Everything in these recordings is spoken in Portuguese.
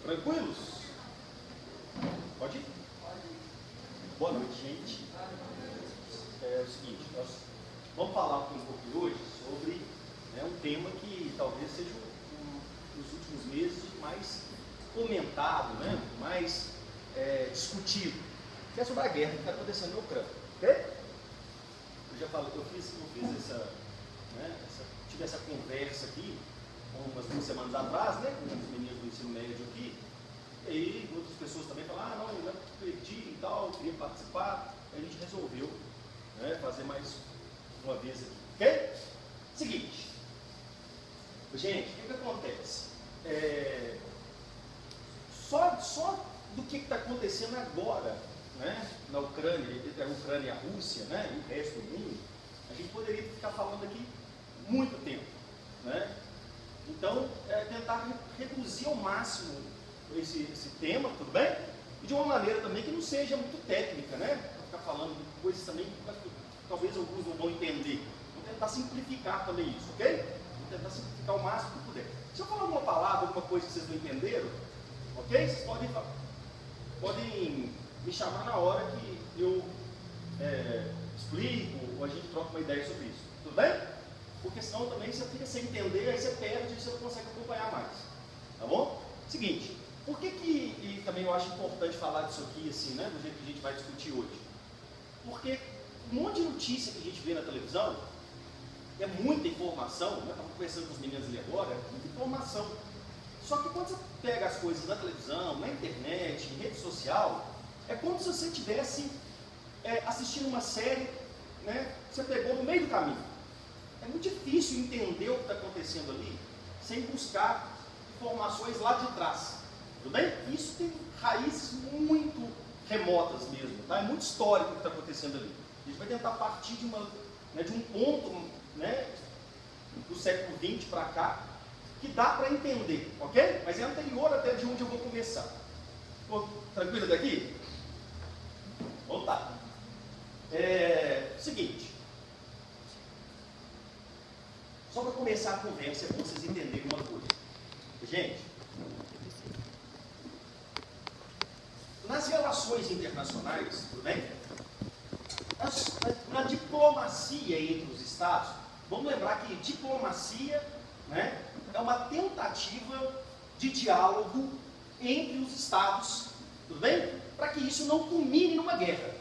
Tranquilos? Pode ir? Boa noite, gente. É o seguinte, nós vamos falar um pouquinho hoje sobre um tema que talvez seja nos últimos meses mais comentado, mais discutido, que é sobre a guerra que está acontecendo na Ucrânia. Ok? Eu já falei, tive essa conversa aqui umas 2 semanas atrás, com os meninos do ensino médio aqui, e aí outras pessoas também falaram, não, eu perdi e tal, queria participar, aí a gente resolveu fazer mais uma vez aqui, ok? Seguinte, gente, o que acontece? Só do que está acontecendo agora, na Ucrânia, entre a Ucrânia e a Rússia, e o resto do mundo, a gente poderia ficar falando aqui muito tempo, Então, tentar reduzir ao máximo esse tema, tudo bem? E de uma maneira também que não seja muito técnica, para ficar falando de coisas também que talvez alguns não vão entender. Vamos tentar simplificar também isso, ok? Vamos tentar simplificar o máximo que puder. Se eu falar alguma palavra, alguma coisa que vocês não entenderam, ok? Vocês podem me chamar na hora que eu explico ou a gente troca uma ideia sobre isso, tudo bem? Porque senão também você fica sem entender, aí você perde e você não consegue acompanhar mais. Tá bom? Seguinte, por que e também eu acho importante falar disso aqui, assim, do jeito que a gente vai discutir hoje? Porque um monte de notícia que a gente vê na televisão, é muita informação, estava conversando com os meninos ali agora, é muita informação. Só que quando você pega as coisas na televisão, na internet, em rede social, é como se você estivesse assistindo uma série, que você pegou no meio do caminho. É muito difícil entender o que está acontecendo ali sem buscar informações lá de trás. Tudo bem? Isso tem raízes muito remotas mesmo, tá? É muito histórico o que está acontecendo ali. A gente vai tentar partir de um ponto do século XX para cá que dá para entender, ok? Mas é anterior até de onde eu vou começar. Ficou tranquilo daqui? Vamos lá. Seguinte. Só para começar a conversa, para vocês entenderem uma coisa. Gente, nas relações internacionais, tudo bem? Na diplomacia entre os Estados, vamos lembrar que diplomacia é uma tentativa de diálogo entre os Estados, tudo bem? Para que isso não culmine numa guerra.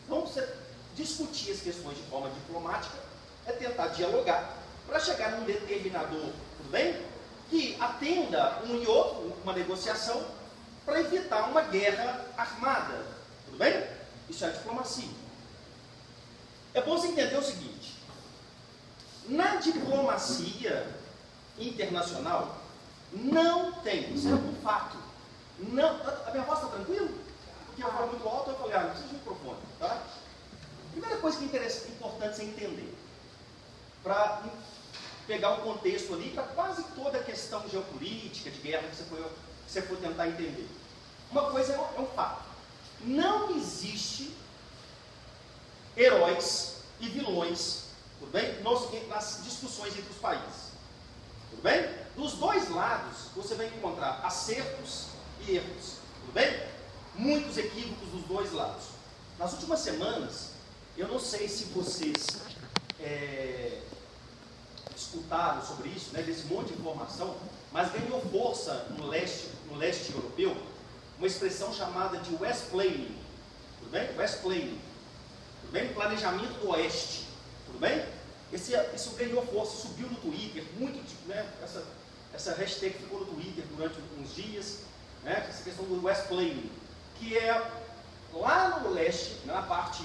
Então, você discutir as questões de forma diplomática é tentar dialogar para chegar num determinador, tudo bem? Que atenda um e outro, uma negociação, para evitar uma guerra armada, tudo bem? Isso é diplomacia. É bom você entender o seguinte, na diplomacia internacional, não tem, isso é um fato, não, a minha voz está tranquila? Porque eu falo muito alto, eu falei, não precisa de microfone, tá? Primeira coisa que é importante você entender, para pegar o contexto ali para quase toda a questão geopolítica, de guerra que você for tentar entender. Uma coisa é um fato. Não existe heróis e vilões, tudo bem? Nas discussões entre os países. Tudo bem? Dos dois lados, você vai encontrar acertos e erros. Tudo bem? Muitos equívocos dos dois lados. Nas últimas semanas, eu não sei se vocês escutaram sobre isso, desse monte de informação, mas ganhou força no leste europeu uma expressão chamada de Westplanning, tudo bem? Westplanning, tudo bem? Planejamento do Oeste, tudo bem? Isso ganhou força, subiu no Twitter, essa hashtag ficou no Twitter durante uns dias, essa questão do Westplanning, que é lá no leste, na parte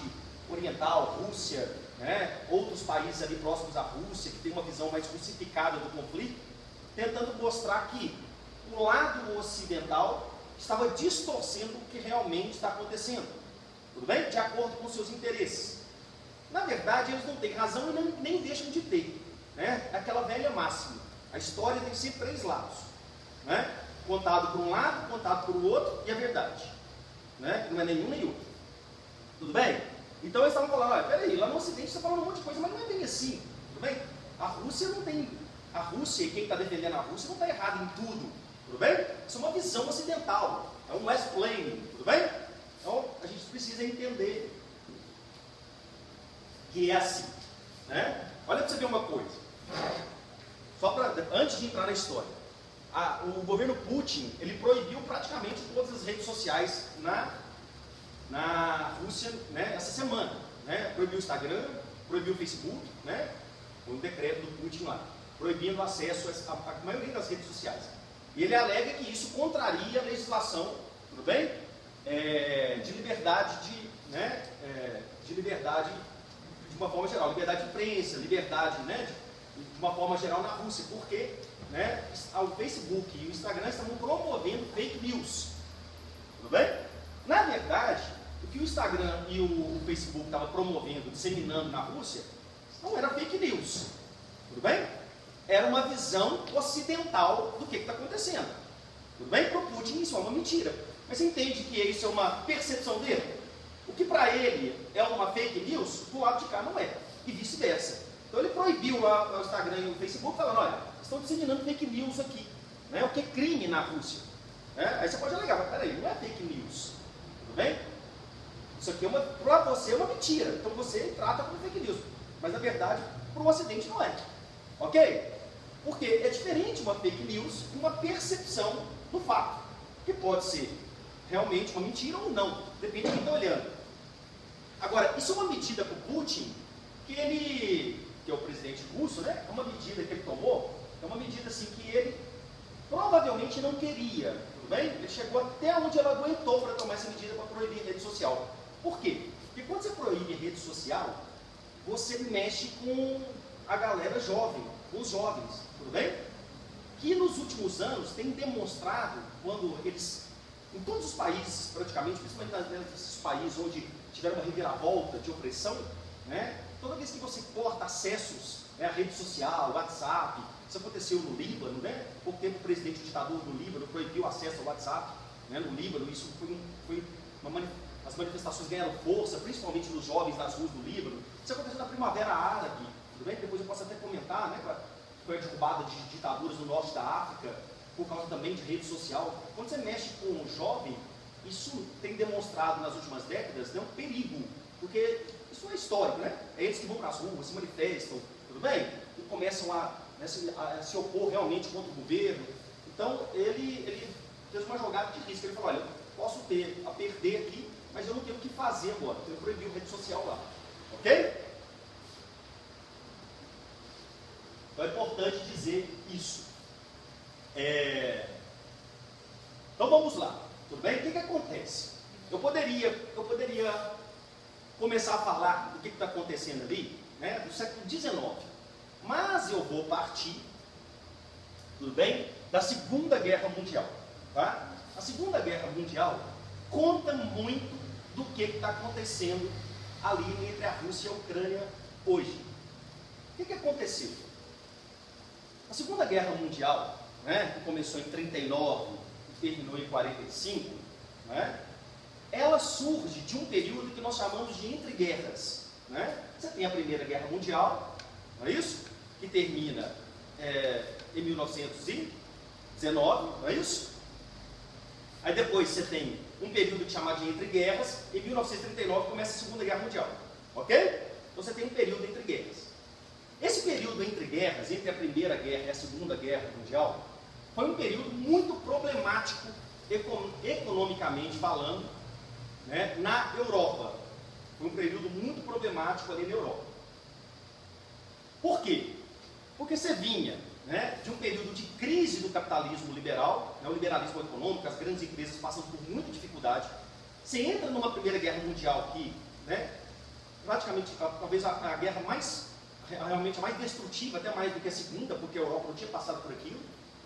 oriental, Rússia, outros países ali próximos à Rússia, que tem uma visão mais russificada do conflito, tentando mostrar que o lado ocidental estava distorcendo o que realmente está acontecendo, tudo bem? De acordo com seus interesses. Na verdade, eles não têm razão e nem deixam de ter, É aquela velha máxima, a história tem sempre 3 lados, Contado por um lado, contado por outro, e a verdade, não é nenhum nem outro, tudo bem? Então eles estavam falando, olha, peraí, lá no Ocidente você está falando um monte de coisa, mas não é bem assim, tudo bem? A Rússia e quem está defendendo a Rússia não está errado em tudo tudo bem? Isso é uma visão ocidental, é um mansplaining, tudo bem? Então, a gente precisa entender que é assim, né? Olha para você ver uma coisa, antes de entrar na história, o governo Putin, ele proibiu praticamente todas as redes sociais na Rússia, né, essa semana, né? Proibiu o Instagram, proibiu o Facebook, né? Um decreto do Putin lá, proibindo acesso à maioria das redes sociais. E ele alega que isso contraria a legislação, tudo bem? De liberdade de liberdade de uma forma geral, liberdade de imprensa, liberdade, né, de uma forma geral na Rússia, porque, né, o Facebook e o Instagram estavam promovendo fake news, tudo bem? Na verdade, o que o Instagram e o Facebook estavam promovendo, disseminando na Rússia, não era fake news, tudo bem? Era uma visão ocidental do que está acontecendo, tudo bem? Para o Putin isso é uma mentira, mas você entende que isso é uma percepção dele? O que para ele é uma fake news, do lado de cá não é, e vice-versa. Então ele proibiu o Instagram e o Facebook, falando, olha, estão disseminando fake news aqui, né? O que é crime na Rússia. Aí você pode alegar, mas peraí, não é fake news, tudo bem? Isso aqui para você é uma mentira, então você trata como fake news, mas na verdade para o Ocidente não é, ok? Porque é diferente uma fake news de uma percepção do fato, que pode ser realmente uma mentira ou não, depende de quem está olhando. Agora, isso é uma medida para o Putin, que é o presidente russo, né? É uma medida que ele tomou, é uma medida assim que ele provavelmente não queria, tudo bem? Ele chegou até onde ele aguentou para tomar essa medida para proibir rede social. Por quê? Porque quando você proíbe rede social, você mexe com a galera jovem, com os jovens, tudo bem? Que nos últimos anos tem demonstrado, quando eles, em todos os países praticamente, principalmente nesses países onde tiveram uma reviravolta de opressão, né? Toda vez que você corta acessos, né, à rede social, WhatsApp, isso aconteceu no Líbano, né? Há pouco tempo o presidente ditador do Líbano proibiu o acesso ao WhatsApp, né, no Líbano. Isso as manifestações ganharam força, principalmente nos jovens das ruas do Líbano. Isso aconteceu na Primavera Árabe, tudo bem? Depois eu posso até comentar, né? Foi a derrubada de ditaduras no norte da África, por causa também de rede social. Quando você mexe com o jovem, isso tem demonstrado nas últimas décadas, né, um perigo, porque isso é histórico, né? É eles que vão para as ruas, se manifestam, tudo bem? E começam a se opor realmente contra o governo. Então, ele fez uma jogada de risco. Ele falou, olha, eu posso ter a perder aqui, mas eu não tenho o que fazer agora. Então, ele proibiu a rede social lá. Ok? Então, é importante dizer isso. Então, vamos lá. Tudo bem? O que acontece? Eu poderia começar a falar do que está acontecendo ali, né, do século XIX. Mas eu vou partir, tudo bem, da Segunda Guerra Mundial. Tá? A Segunda Guerra Mundial conta muito do que está acontecendo ali entre a Rússia e a Ucrânia hoje. O que aconteceu? A Segunda Guerra Mundial, né, que começou em 39 e terminou em 45, né, ela surge de um período que nós chamamos de entreguerras. Né? Você tem a Primeira Guerra Mundial, não é isso? Que termina em 1919, não é isso? Aí depois você tem um período chamado de entreguerras, em 1939 começa a Segunda Guerra Mundial, ok? Então você tem um período entre guerras. Esse período entre guerras, entre a Primeira Guerra e a Segunda Guerra Mundial, foi um período muito problemático, economicamente falando, né, na Europa. Foi um período muito problemático ali na Europa. Por quê? Porque você vinha, né, de um período de crise do capitalismo liberal, né, o liberalismo econômico, as grandes empresas passam por muita dificuldade. Você entra numa Primeira Guerra Mundial que, né, praticamente, talvez a guerra realmente a mais destrutiva, até mais do que a Segunda, porque a Europa não tinha passado por aquilo.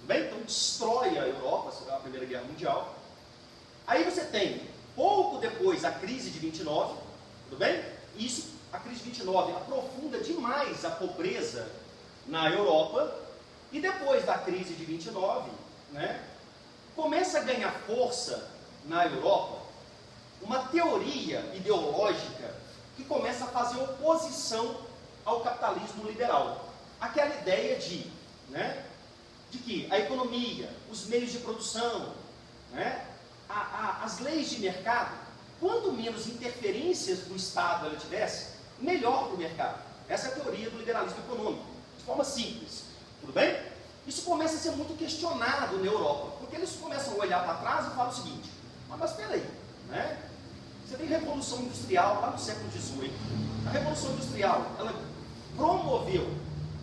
Bem? Então destrói a Europa, a Primeira Guerra Mundial. Aí você tem, pouco depois, a crise de 29, tudo bem? Isso, a crise de 29 aprofunda demais a pobreza na Europa, e depois da crise de 29, né, começa a ganhar força na Europa uma teoria ideológica que começa a fazer oposição ao capitalismo liberal. Aquela ideia de de que a economia, os meios de produção, né, as leis de mercado, quanto menos interferências do Estado ela tivesse, melhor para o mercado. Essa é a teoria do liberalismo econômico, de forma simples. Tudo bem? Isso começa a ser muito questionado na Europa, porque eles começam a olhar para trás e falam o seguinte: mas espera aí, né? Você tem a Revolução Industrial lá no século XVIII. A Revolução Industrial, ela promoveu,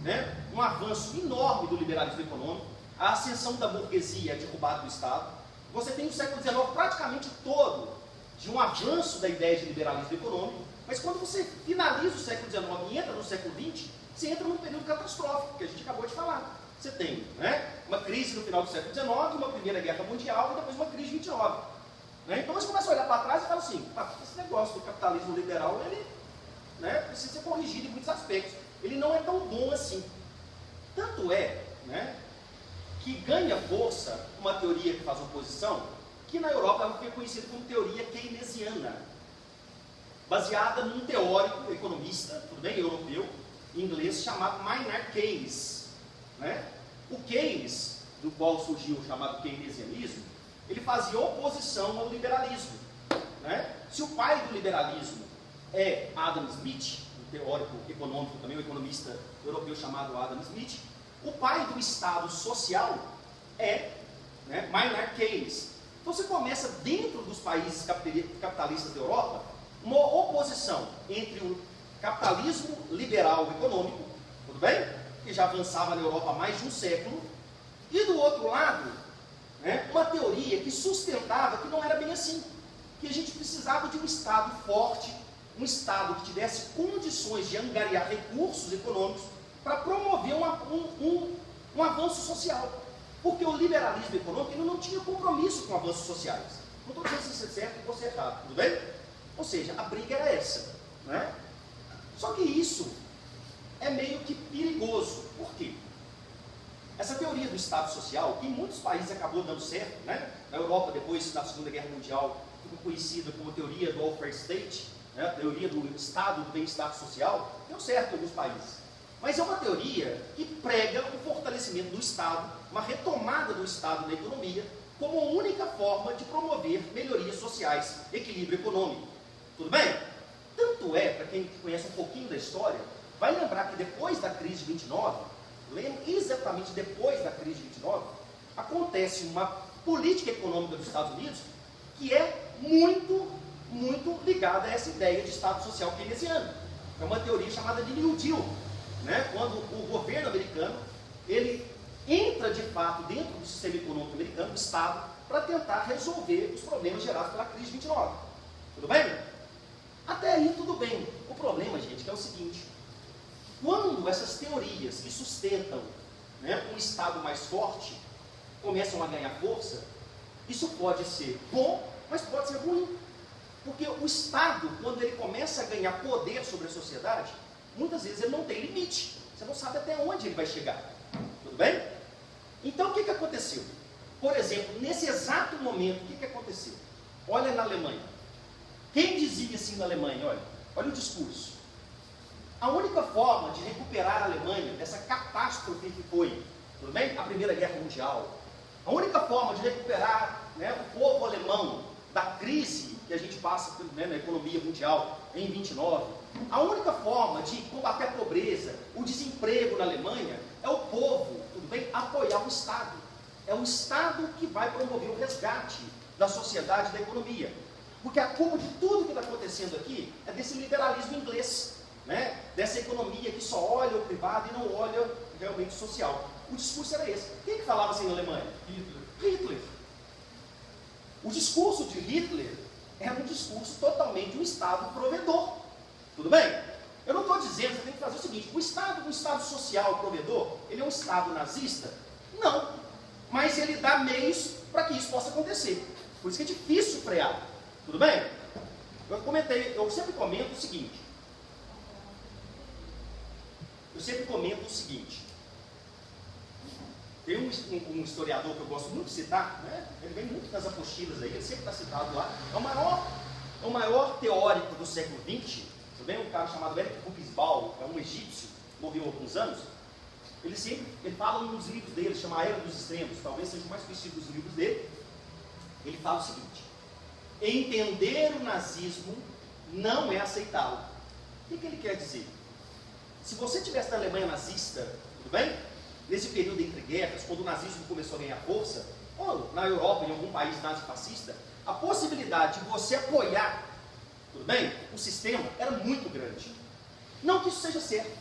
né, um avanço enorme do liberalismo econômico, a ascensão da burguesia, a derrubada do Estado. Você tem o século XIX praticamente todo de um avanço da ideia de liberalismo econômico, mas quando você finaliza o século XIX e entra no século XX, você entra num período catastrófico, que a gente acabou de falar. Você tem, né, uma crise no final do século XIX, uma Primeira Guerra Mundial e depois uma crise de 29. Né? Então você começa a olhar para trás e fala assim: esse negócio do capitalismo liberal, ele, né, precisa ser corrigido em muitos aspectos. Ele não é tão bom assim. Tanto é, né, que ganha força uma teoria que faz oposição, que na Europa ela foi conhecida como teoria keynesiana, baseada num teórico economista, tudo bem, europeu, inglês, chamado Maynard Keynes. Né? O Keynes, do qual surgiu o chamado keynesianismo, ele fazia oposição ao liberalismo. Né? Se o pai do liberalismo é Adam Smith, um teórico econômico, também um economista europeu chamado Adam Smith, o pai do Estado social é, né, Maynard Keynes. Então você começa dentro dos países capitalistas da Europa uma oposição entre o capitalismo liberal econômico, tudo bem? Que já avançava na Europa há mais de um século, e do outro lado, né, uma teoria que sustentava que não era bem assim, que a gente precisava de um Estado forte, um Estado que tivesse condições de angariar recursos econômicos para promover um avanço social. Porque o liberalismo econômico ele não tinha compromisso com avanços sociais. Não estou dizendo se isso é certo ou se é errado, tudo bem? Ou seja, a briga era essa. Né? Só que isso é meio que perigoso. Por quê? Essa teoria do Estado social, que em muitos países acabou dando certo, né? Na Europa, depois da Segunda Guerra Mundial, ficou conhecida como teoria do welfare state, né? A teoria do Estado do bem-estar social, deu certo em alguns países. Mas é uma teoria que prega o fortalecimento do Estado, uma retomada do Estado na economia, como a única forma de promover melhorias sociais, equilíbrio econômico. Tudo bem? Tanto é, para quem conhece um pouquinho da história, vai lembrar que depois da crise de 29, exatamente depois da crise de 29, acontece uma política econômica dos Estados Unidos que é muito ligada a essa ideia de Estado social keynesiano. É uma teoria chamada de New Deal. Né? Quando o governo americano ele entra de fato dentro do sistema econômico americano, do Estado, para tentar resolver os problemas gerados pela crise de 29. Tudo bem? Até aí tudo bem. O problema, gente, é o seguinte: quando essas teorias que sustentam, né, um Estado mais forte começam a ganhar força, isso pode ser bom, mas pode ser ruim. Porque o Estado, quando ele começa a ganhar poder sobre a sociedade, muitas vezes ele não tem limite. Você não sabe até onde ele vai chegar. Tudo bem? Então o que aconteceu? Por exemplo, nesse exato momento, o que aconteceu? Olha na Alemanha. Quem dizia assim na Alemanha? Olha o discurso. A única forma de recuperar a Alemanha dessa catástrofe que foi, tudo bem? A Primeira Guerra Mundial. A única forma de recuperar, né, o povo alemão da crise que a gente passa, né, na economia mundial em 29, a única forma de combater a pobreza, o desemprego na Alemanha, é o povo, tudo bem, apoiar o Estado. É o Estado que vai promover o resgate da sociedade, da economia. Porque a culpa de tudo que está acontecendo aqui é desse liberalismo inglês, né? Dessa economia que só olha o privado e não olha realmente o social. O discurso era esse. Quem que falava assim na Alemanha? Hitler. O discurso de Hitler era um discurso totalmente de um Estado provedor. Tudo bem? Eu não estou dizendo, você tem que fazer o seguinte: um Estado social provedor, ele é um Estado nazista? Não. Mas ele dá meios para que isso possa acontecer. Por isso que é difícil frear. Tudo bem? Eu sempre comento o seguinte. Tem um historiador que eu gosto muito de citar, né? Ele vem muito nas apostilas aí, ele sempre está citado lá. É o maior teórico do século XX. Também um cara chamado Eric Hobsbawm, é um egípcio, morreu há alguns anos. ele fala nos livros dele, chama A Era dos Extremos, talvez seja o mais conhecido dos livros dele. Ele fala o seguinte: entender o nazismo não é aceitá-lo. O que ele quer dizer? Se você estivesse na Alemanha nazista, tudo bem? Nesse período entre guerras, quando o nazismo começou a ganhar força, ou na Europa, em algum país nazifascista, a possibilidade de você apoiar, tudo bem, o sistema era muito grande. Não que isso seja certo,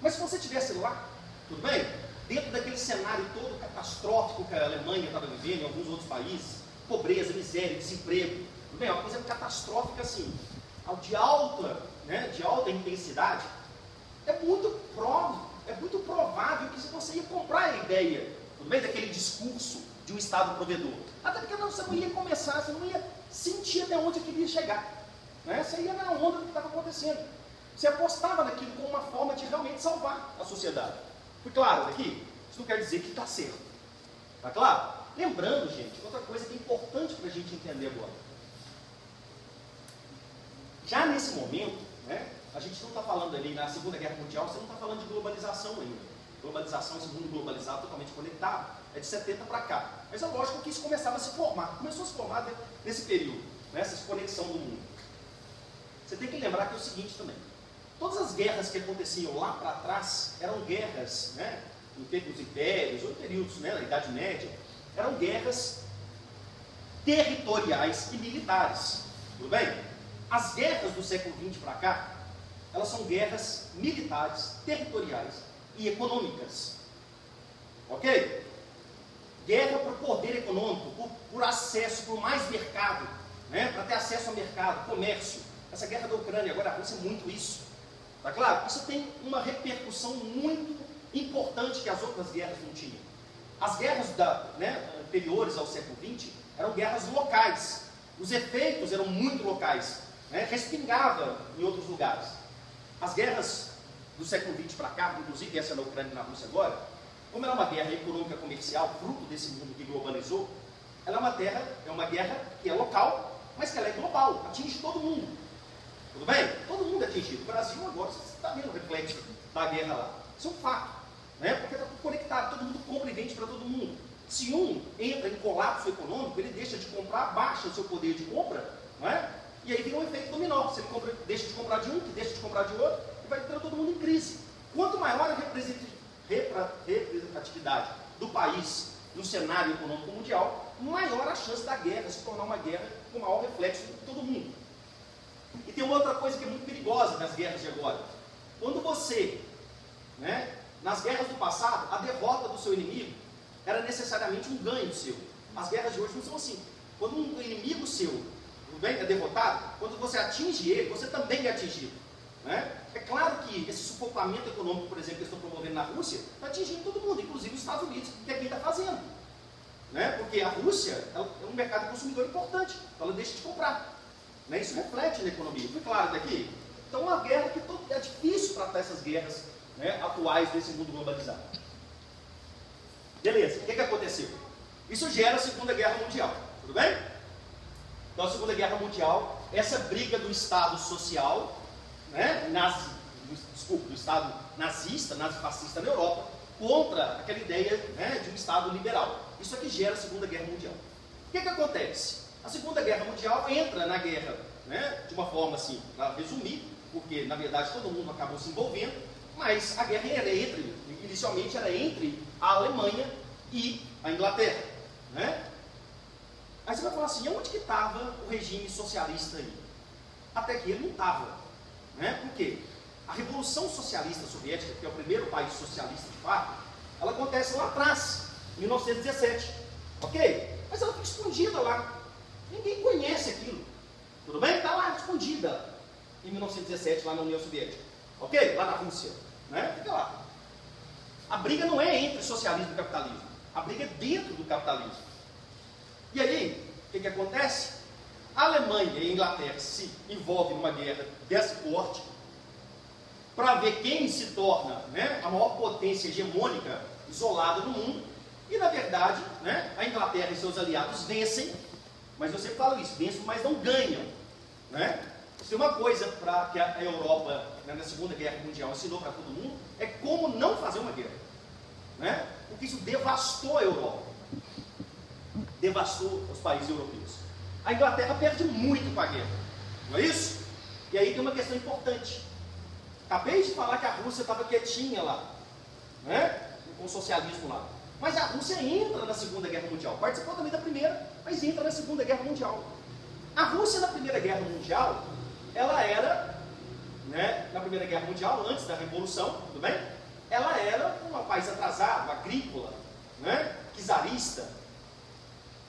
mas se você estivesse lá, tudo bem, dentro daquele cenário todo catastrófico que a Alemanha estava vivendo, em alguns outros países, pobreza, miséria, desemprego, tudo bem, uma coisa catastrófica assim, de alta intensidade, é muito provável que você ia comprar a ideia, tudo bem, daquele discurso de um Estado provedor. Até porque você não ia começar, você não ia sentir até onde queria chegar. Né? Você ia na onda do que estava acontecendo. Você apostava naquilo como uma forma de realmente salvar a sociedade. Foi claro daqui? Isso não quer dizer que está certo. Está claro? Lembrando, gente, outra coisa que é importante para a gente entender agora. Já nesse momento, né, a gente não está falando ali na Segunda Guerra Mundial, você não está falando de globalização ainda. Globalização, esse mundo globalizado, totalmente conectado, é de 70 para cá. Mas é lógico que isso começava a se formar. Começou a se formar nesse período, né, essa conexão do mundo. Você tem que lembrar que é o seguinte também. Todas as guerras que aconteciam lá para trás eram guerras, né, no tempo dos impérios, ou períodos, né, na Idade Média, eram guerras territoriais e militares. Tudo bem? As guerras do século XX para cá, elas são guerras militares, territoriais e econômicas. Ok? Guerra por poder econômico, por acesso, por mais mercado, né? Para ter acesso ao mercado, comércio. Essa guerra da Ucrânia, agora a Rússia é muito isso. Tá claro? Isso tem uma repercussão muito importante que as outras guerras não tinham. As guerras anteriores ao século XX eram guerras locais. Os efeitos eram muito locais. Né? Respingava em outros lugares. As guerras do século XX para cá, inclusive essa na Ucrânia e na Rússia agora, como ela é uma guerra econômica comercial, fruto desse mundo que globalizou, ela é uma guerra que é local, mas que ela é global, atinge todo mundo. Tudo bem? Todo mundo é atingido. O Brasil agora, você está vendo o reflexo da guerra lá. Isso é um fato, né? Porque está tudo conectado, todo mundo compra e vende para todo mundo. Se um entra em colapso econômico, ele deixa de comprar, baixa o seu poder de compra, não é? E aí vem um efeito dominó. Você deixa de comprar de um, que deixa de comprar de outro, e vai entrando todo mundo em crise. Quanto maior a representatividade do país no cenário econômico mundial, maior a chance da guerra se tornar uma guerra com maior reflexo de todo mundo. E tem uma outra coisa que é muito perigosa nas guerras de agora. Quando você, né, nas guerras do passado, a derrota do seu inimigo era necessariamente um ganho seu. As guerras de hoje não são assim. Quando um inimigo seu é derrotado, quando você atinge ele, você também é atingido. Né? É claro que esse sufocamento econômico, por exemplo, que eles estão promovendo na Rússia, está atingindo todo mundo, inclusive os Estados Unidos, que é quem está fazendo. Né? Porque a Rússia é um mercado consumidor importante, então ela deixa de comprar. Né? Isso reflete na economia. Foi claro daqui? Então, uma guerra que é difícil tratar essas guerras, né, atuais desse mundo globalizado. Beleza, o que aconteceu? Isso gera a Segunda Guerra Mundial, tudo bem? Então, a Segunda Guerra Mundial, essa briga do Estado social, né, do Estado nazista, nazifascista na Europa, contra aquela ideia, né, de um Estado liberal. Isso aqui gera a Segunda Guerra Mundial. O que acontece? A Segunda Guerra Mundial entra na guerra, né, de uma forma assim, para resumir, porque na verdade todo mundo acabou se envolvendo, mas a guerra era inicialmente era entre a Alemanha e a Inglaterra. Né? Aí você vai falar assim, onde que estava o regime socialista aí? Até que ele não estava. Né? Por quê? A Revolução Socialista Soviética, que é o primeiro país socialista de fato, ela acontece lá atrás, em 1917. Ok? Mas ela fica escondida lá. Ninguém conhece aquilo. Tudo bem? Está lá escondida em 1917, lá na União Soviética. Ok? Lá na Rússia. Né? Fica lá. A briga não é entre socialismo e capitalismo. A briga é dentro do capitalismo. E aí, o que acontece? A Alemanha e a Inglaterra se envolvem numa guerra desse porte para ver quem se torna, né, a maior potência hegemônica isolada no mundo. E, na verdade, né, a Inglaterra e seus aliados vencem, mas eu sempre falo isso, vencem, mas não ganham. Né? Se uma coisa que a Europa, né, na Segunda Guerra Mundial ensinou para todo mundo, é como não fazer uma guerra. né? Porque isso devastou a Europa, devastou os países europeus. A Inglaterra perde muito com a guerra, não é isso? E aí tem uma questão importante. Acabei de falar que a Rússia estava quietinha lá, né? Com o socialismo lá. Mas a Rússia entra na Segunda Guerra Mundial. Participou também da Primeira, mas entra na Segunda Guerra Mundial. A Rússia na Primeira Guerra Mundial, ela era, né, na Primeira Guerra Mundial, antes da Revolução, tudo bem? Ela era um país atrasado, agrícola, né, czarista.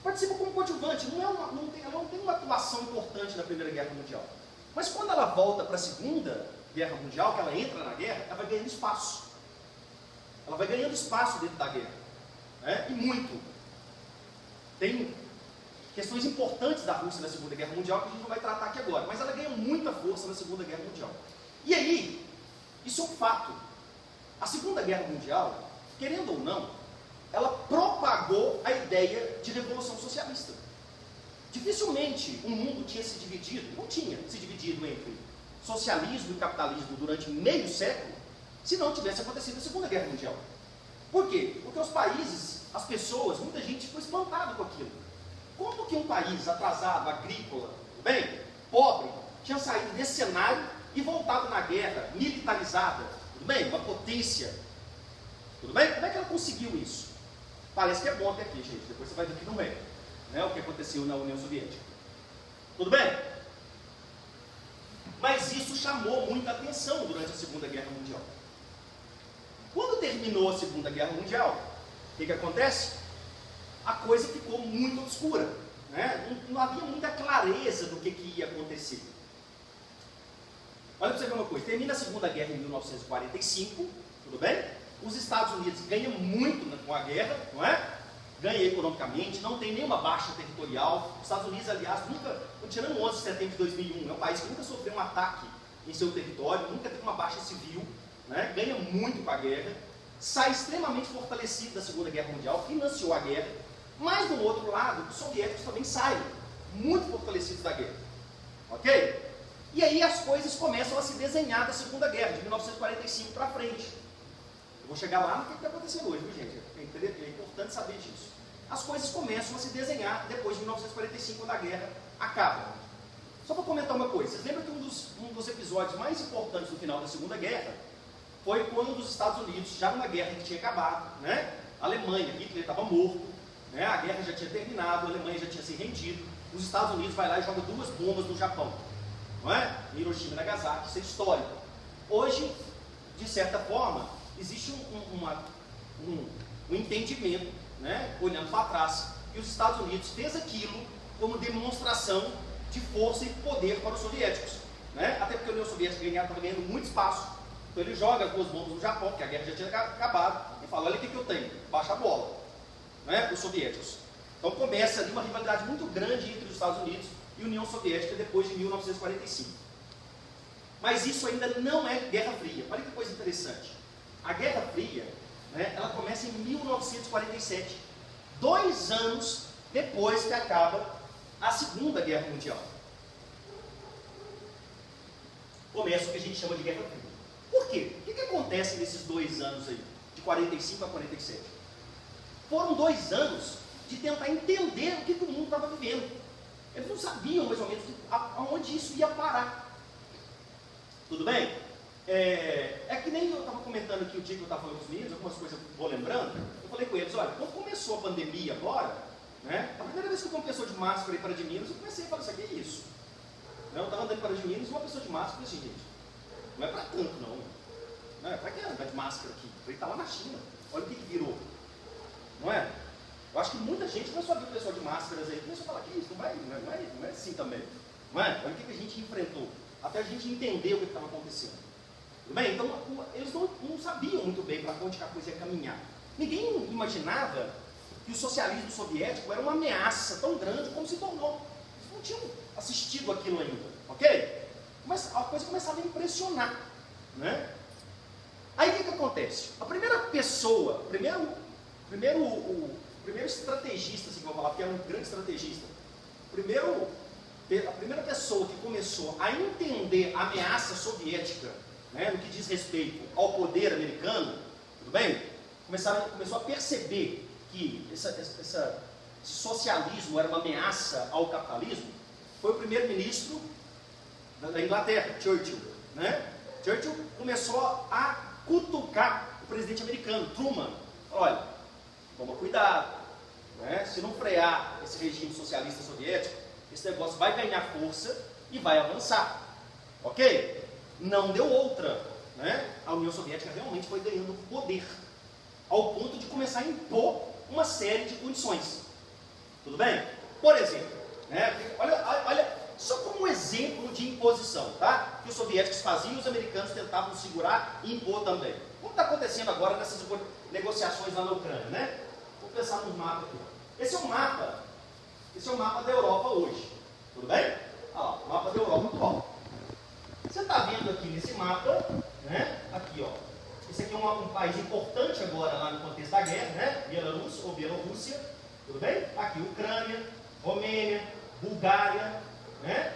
Participa como coadjuvante, ela não tem uma atuação importante na Primeira Guerra Mundial. Mas quando ela volta para a Segunda Guerra Mundial, que ela entra na guerra, ela vai ganhando espaço. Ela vai ganhando espaço dentro da guerra, né? E muito. Tem questões importantes da Rússia na Segunda Guerra Mundial que a gente não vai tratar aqui agora, mas ela ganha muita força na Segunda Guerra Mundial. E aí, isso é um fato. A Segunda Guerra Mundial, querendo ou não, ela propagou a ideia de revolução socialista. Dificilmente o mundo tinha se dividido, não tinha se dividido entre socialismo e capitalismo durante meio século, se não tivesse acontecido a Segunda Guerra Mundial. Por quê? Porque os países, as pessoas, muita gente ficou espantada com aquilo. Como que um país atrasado, agrícola, bem, pobre, tinha saído desse cenário e voltado na guerra, militarizada, tudo bem? Uma potência, tudo bem? Como é que ela conseguiu isso? Parece que é bom até aqui, gente, depois você vai ver que não é, né? O que aconteceu na União Soviética. Tudo bem? Mas isso chamou muita atenção durante a Segunda Guerra Mundial. Quando terminou a Segunda Guerra Mundial, o que acontece? A coisa ficou muito obscura, né? Não havia muita clareza do que ia acontecer. Olha para você ver uma coisa, termina a Segunda Guerra em 1945, tudo bem? Os Estados Unidos ganham muito com a guerra, não é? Ganha economicamente, não tem nenhuma baixa territorial. Os Estados Unidos, aliás, nunca, tirando o 11 de setembro de 2001, é um país que nunca sofreu um ataque em seu território, nunca teve uma baixa civil, né? Ganha muito com a guerra, sai extremamente fortalecido da Segunda Guerra Mundial, financiou a guerra, mas do outro lado, os soviéticos também saem muito fortalecidos da guerra, ok? E aí as coisas começam a se desenhar da Segunda Guerra, de 1945 para frente. Eu vou chegar lá no que está acontecendo hoje, viu, gente? É importante saber disso. As coisas começam a se desenhar depois de 1945, quando a guerra acaba. Só para comentar uma coisa, vocês lembram que um dos episódios mais importantes do final da Segunda Guerra foi quando os Estados Unidos, já numa guerra que tinha acabado, né? A Alemanha, Hitler estava morto, né? A guerra já tinha terminado, a Alemanha já tinha se rendido, os Estados Unidos vai lá e joga 2 bombas no Japão, não é? Hiroshima e Nagasaki, isso é histórico. Hoje, de certa forma, existe um entendimento, né? Olhando para trás, que os Estados Unidos fez aquilo como demonstração de força e poder para os soviéticos, né? Até porque a União Soviética estava ganhando muito espaço. Então ele joga as 2 bombas no Japão, porque a guerra já tinha acabado, e fala, olha o que eu tenho, baixa a bola, né, os soviéticos. Então começa ali uma rivalidade muito grande entre os Estados Unidos e a União Soviética depois de 1945. Mas isso ainda não é Guerra Fria. Olha que coisa interessante. A Guerra Fria, né, ela começa em 1947, 2 anos depois que acaba a Segunda Guerra Mundial. Começa o que a gente chama de Guerra Fria. Por quê? O que acontece nesses 2 anos aí, de 45 a 47? Foram 2 anos de tentar entender o que o mundo estava vivendo. Eles não sabiam mais ou menos aonde isso ia parar. Tudo bem? É que nem eu estava comentando aqui o dia que eu estava falando com os meninos, algumas coisas eu vou lembrando. Eu falei com eles, olha, quando começou a pandemia agora, né, a primeira vez que uma pessoa de máscara aí para de Minas, eu comecei a falar, isso aqui é isso. Eu estava andando para de Minas e uma pessoa de máscara, eu falei assim, gente, não é para tanto não é para que andar de máscara aqui? Ele está lá na China, olha o que virou, não é? Eu acho que muita gente começou a ver o pessoal de máscaras aí, começou a falar que isso não é assim também, não é? Olha o que a gente enfrentou, até a gente entender o que estava acontecendo. Tudo bem? Então eles não sabiam muito bem para onde a coisa ia caminhar. Ninguém imaginava que o socialismo soviético era uma ameaça tão grande como se tornou. Eles não tinham assistido aquilo ainda, ok? Mas a coisa começava a impressionar, né? Aí o que acontece? A primeira pessoa, o primeiro estrategista, assim que eu vou falar, porque era um grande estrategista, a primeira pessoa que começou a entender a ameaça soviética, né, no que diz respeito ao poder americano, tudo bem? começou a perceber que esse socialismo era uma ameaça ao capitalismo, foi o primeiro-ministro da Inglaterra, Churchill. Né? Churchill começou a cutucar o presidente americano, Truman. Olha, toma cuidado, né? Se não frear esse regime socialista soviético, esse negócio vai ganhar força e vai avançar. Ok? Não deu outra. Né? A União Soviética realmente foi ganhando poder, ao ponto de começar a impor uma série de condições. Tudo bem? Por exemplo, né? olha, só como um exemplo de imposição, tá? Que os soviéticos faziam e os americanos tentavam segurar e impor também. Como está acontecendo agora nessas negociações lá na Ucrânia, né? Vou pensar num mapa aqui. Esse é um mapa da Europa hoje. Tudo bem? Olha lá, o mapa da Europa atual. Você está vendo aqui nesse mapa, né? Aqui, ó. Esse aqui é um país importante agora lá no contexto da guerra, né? Bielorrússia, tudo bem? Aqui, Ucrânia, Romênia, Bulgária, né?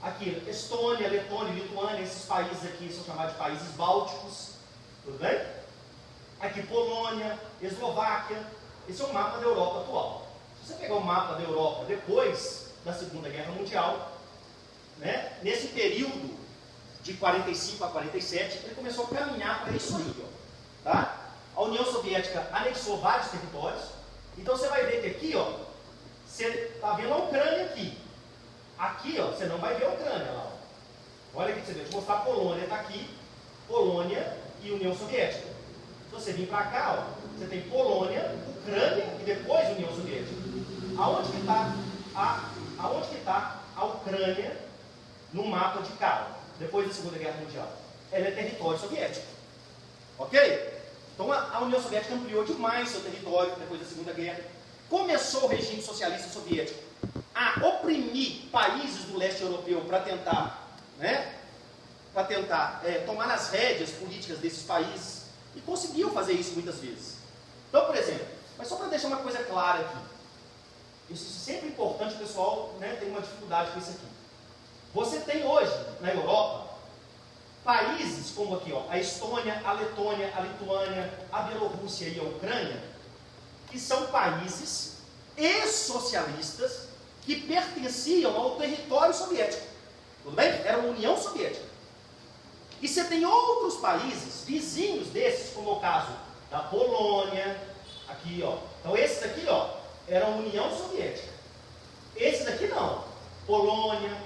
Aqui, Estônia, Letônia, Lituânia, esses países aqui são chamados de países bálticos, tudo bem? Aqui, Polônia, Eslováquia. Esse é o mapa da Europa atual. Se você pegar o mapa da Europa depois da Segunda Guerra Mundial, né? Nesse período de 45 a 47, ele começou a caminhar para isso aí, ó, tá? A União Soviética anexou vários territórios. Então você vai ver que aqui, ó, você está vendo a Ucrânia aqui. Aqui, ó, você não vai ver a Ucrânia lá. Ó. Olha aqui, você vê, deixa eu mostrar a Polônia, está aqui. Polônia e União Soviética. Se você vir para cá, ó, você tem Polônia, Ucrânia e depois União Soviética. Aonde que está a Ucrânia no mapa de cá, depois da Segunda Guerra Mundial? Ela é território soviético. Ok? Então a União Soviética ampliou demais seu território depois da Segunda Guerra. Começou o regime socialista soviético a oprimir países do leste europeu para tentar, né, tomar as rédeas políticas desses países, e conseguiu fazer isso muitas vezes. Então, por exemplo, mas só para deixar uma coisa clara aqui, isso é sempre importante, o pessoal, né, tem uma dificuldade com isso aqui. Você tem hoje, na Europa, países como aqui, ó, a Estônia, a Letônia, a Lituânia, a Bielorrússia e a Ucrânia, que são países ex-socialistas que pertenciam ao território soviético. Tudo bem? Era uma União Soviética. E você tem outros países vizinhos desses, como o caso da Polônia, aqui, ó. Então esses aqui, ó, eram União Soviética. Esses aqui não. Polônia,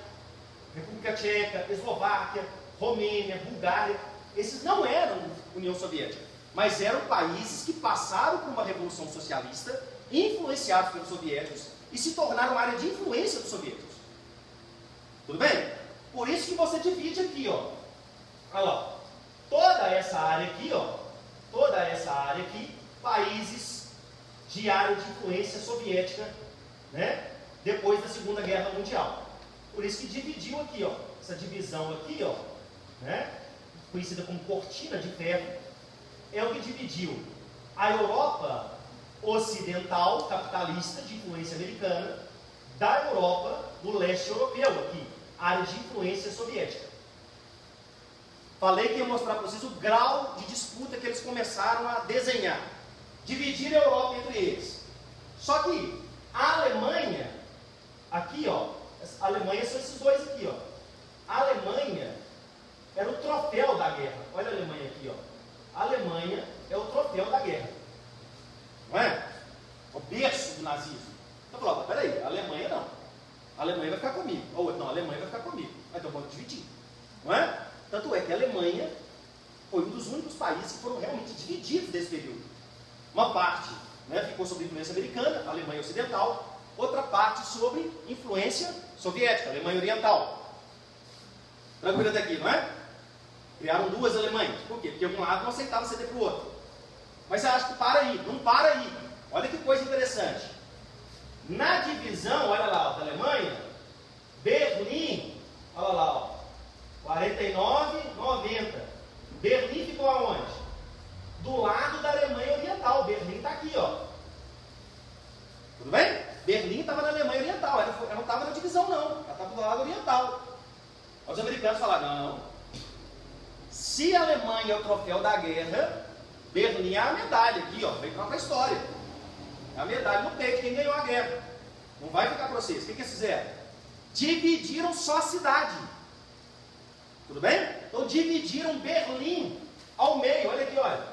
República Tcheca, Eslováquia, Romênia, Bulgária, esses não eram União Soviética, mas eram países que passaram por uma revolução socialista, influenciados pelos soviéticos, e se tornaram área de influência dos soviéticos. Tudo bem? Por isso que você divide aqui, ó. Olha lá, toda essa área aqui, ó, toda essa área aqui, países de área de influência soviética, né, depois da Segunda Guerra Mundial. Por isso que dividiu aqui, ó, essa divisão aqui, ó, né, conhecida como cortina de ferro, é o que dividiu a Europa ocidental, capitalista, de influência americana, da Europa do leste europeu, aqui, área de influência soviética. Falei que ia mostrar para vocês o grau de disputa que eles começaram a desenhar. Dividir a Europa entre eles. Só que a Alemanha, aqui, ó, a Alemanha são esses dois aqui, ó. A Alemanha era o troféu da guerra. Olha a Alemanha aqui, ó. A Alemanha é o troféu da guerra. Não é? O berço do nazismo. Então falou, peraí, a Alemanha não. A Alemanha vai ficar comigo. Ou não, a Alemanha vai ficar comigo. Então vamos dividir. Não é? Tanto é que a Alemanha foi um dos únicos países que foram realmente divididos desse período. Uma parte, né, ficou sob influência americana, a Alemanha Ocidental, outra parte sobre influência soviética, a Alemanha Oriental. Tranquilo até aqui, não é? Criaram duas Alemanhas. Por quê? Porque um lado não aceitava ceder para o outro. Mas você acha que para aí? Não para aí. Olha que coisa interessante. Na divisão, olha lá, ó, da Alemanha, Berlim, olha lá, ó, 49, 90. Berlim ficou aonde? Do lado da Alemanha Oriental. Berlim está aqui, ó. Tudo bem? Berlim estava na Alemanha Oriental. Ela não estava na divisão, não. Ela estava do lado oriental. Os americanos falaram, não. Se a Alemanha é o troféu da guerra, Berlim é a medalha aqui, ó, vem para a história. É a medalha no peito, quem ganhou a guerra. Não vai ficar para vocês. O que eles fizeram? Dividiram só a cidade. Tudo bem? Então dividiram Berlim ao meio. Olha aqui, olha.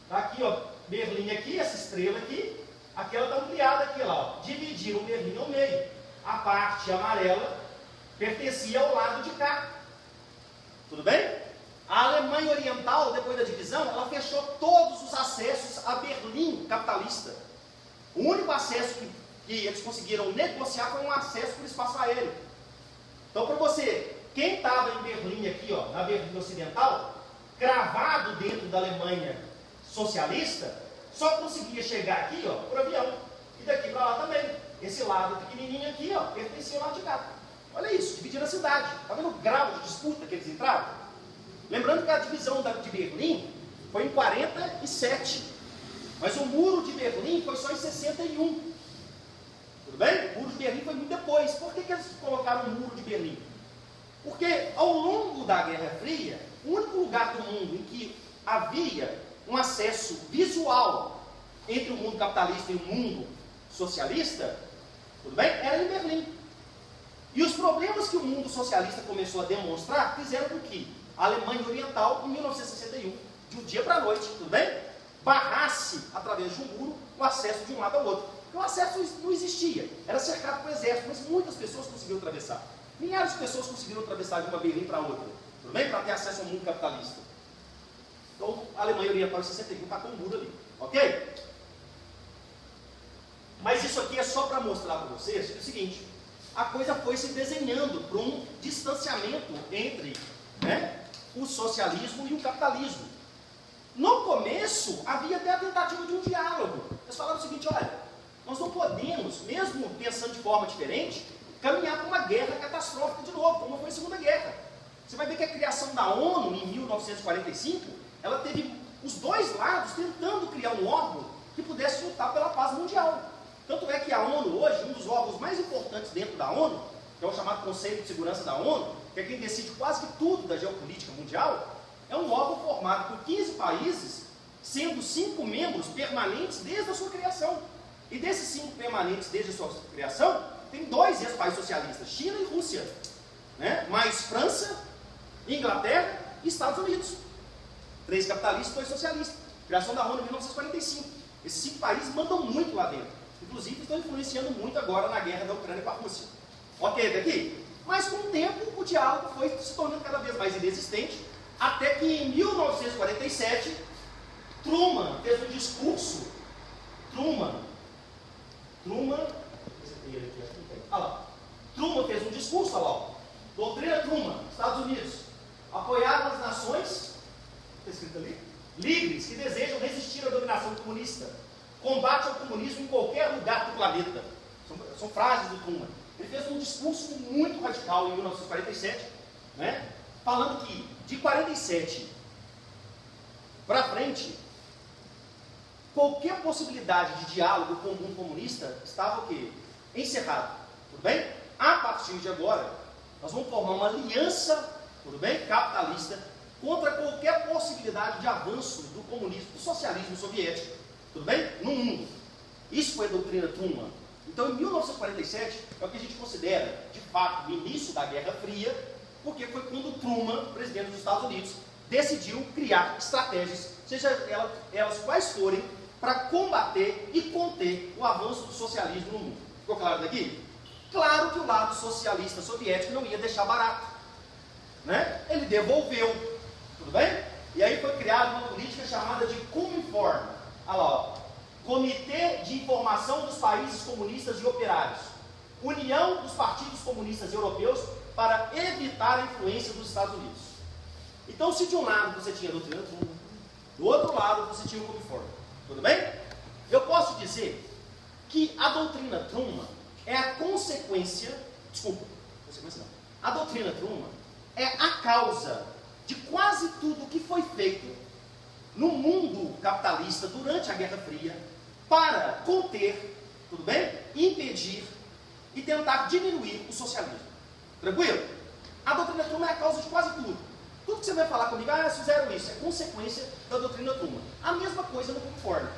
Está aqui, ó, Berlim aqui, essa estrela aqui. Aquela está ampliada aqui, lá, ó. Dividiram Berlim ao meio. A parte amarela pertencia ao lado de cá. Tudo bem? A Alemanha Oriental, depois da divisão, ela fechou todos os acessos a Berlim capitalista. O único acesso que eles conseguiram negociar foi um acesso para o espaço aéreo. Então, para você, quem estava em Berlim aqui, ó, na Berlim Ocidental, cravado dentro da Alemanha socialista, só conseguia chegar aqui, ó, por avião. E daqui para lá também. Esse lado pequenininho aqui, ó, pertencia ao lado de cá. Olha isso, dividiram a cidade. Está vendo o grau de disputa que eles entraram? Lembrando que a divisão de Berlim foi em 47, mas o muro de Berlim foi só em 61. Tudo bem? O muro de Berlim foi muito depois. Por que eles colocaram o muro de Berlim? Porque ao longo da Guerra Fria, o único lugar do mundo em que havia um acesso visual entre o mundo capitalista e o mundo socialista, tudo bem? Era em Berlim. E os problemas que o mundo socialista começou a demonstrar fizeram com que a Alemanha Oriental, em 1961, de um dia para a noite, tudo bem? Barrasse, através de um muro, o acesso de um lado ao outro. Porque o acesso não existia, era cercado por exército, mas muitas pessoas conseguiram atravessar. Milhares de pessoas conseguiram atravessar de uma Berlim para outra, tudo bem? Para ter acesso ao mundo capitalista. Então, a Alemanha Oriental, em 61, está com um muro ali, ok? Mas isso aqui é só para mostrar para vocês que é o seguinte: a coisa foi se desenhando para um distanciamento entre, né, o socialismo e o capitalismo. No começo, havia até a tentativa de um diálogo. Eles falaram o seguinte: olha, nós não podemos, mesmo pensando de forma diferente, caminhar para uma guerra catastrófica de novo, como foi a Segunda Guerra. Você vai ver que a criação da ONU, em 1945, ela teve os dois lados tentando criar um órgão que pudesse lutar pela paz mundial. Tanto é que a ONU hoje, um dos órgãos mais importantes dentro da ONU, que é o chamado Conselho de Segurança da ONU, que é quem decide quase que tudo da geopolítica mundial, é um órgão formado por 15 países, sendo 5 membros permanentes desde a sua criação. E desses 5 permanentes desde a sua criação, tem 2 ex-países socialistas, China e Rússia, né? Mais França, Inglaterra e Estados Unidos. 3 capitalistas e 2 socialistas. Criação da ONU em 1945. Esses 5 países mandam muito lá dentro. Inclusive estão influenciando muito agora na guerra da Ucrânia com a Rússia. Ok, daqui? Mas com o tempo o diálogo foi se tornando cada vez mais inexistente, até que em 1947 Truman fez um discurso. Truman fez um discurso, olha lá, doutrina Truman, Estados Unidos, apoiaram as nações, está escrito ali, livres que desejam resistir à dominação comunista, combate ao comunismo em qualquer lugar do planeta. São frases do Truman. Ele fez um discurso muito radical em 1947, né, falando que de 47 para frente, qualquer possibilidade de diálogo com o mundo comunista estava o quê? Encerrado. Tudo bem? A partir de agora, nós vamos formar uma aliança, tudo bem? Capitalista, contra qualquer possibilidade de avanço do comunismo, do socialismo soviético, tudo bem? No mundo. Isso foi a doutrina Truman. Então, em 1947, é o que a gente considera, de fato, o início da Guerra Fria, porque foi quando Truman, presidente dos Estados Unidos, decidiu criar estratégias, seja elas quais forem, para combater e conter o avanço do socialismo no mundo. Ficou claro daqui? Claro que o lado socialista soviético não ia deixar barato, né? Ele devolveu, tudo bem? E aí foi criada uma política chamada de Cominform. Olha lá, ó. Comitê de Informação dos Países Comunistas e Operários. União dos Partidos Comunistas Europeus para evitar a influência dos Estados Unidos. Então, se de um lado você tinha a doutrina Truman, do outro lado você tinha o Cominform. Tudo bem? Eu posso dizer que a doutrina Truman é a consequência, a doutrina Truman é a causa de quase tudo que foi feito no mundo capitalista durante a Guerra Fria para conter, tudo bem? Impedir e tentar diminuir o socialismo. Tranquilo? A doutrina Truman é a causa de quase tudo. Tudo que você vai falar comigo, eles fizeram isso, é consequência da doutrina Truman. A mesma coisa no conforme.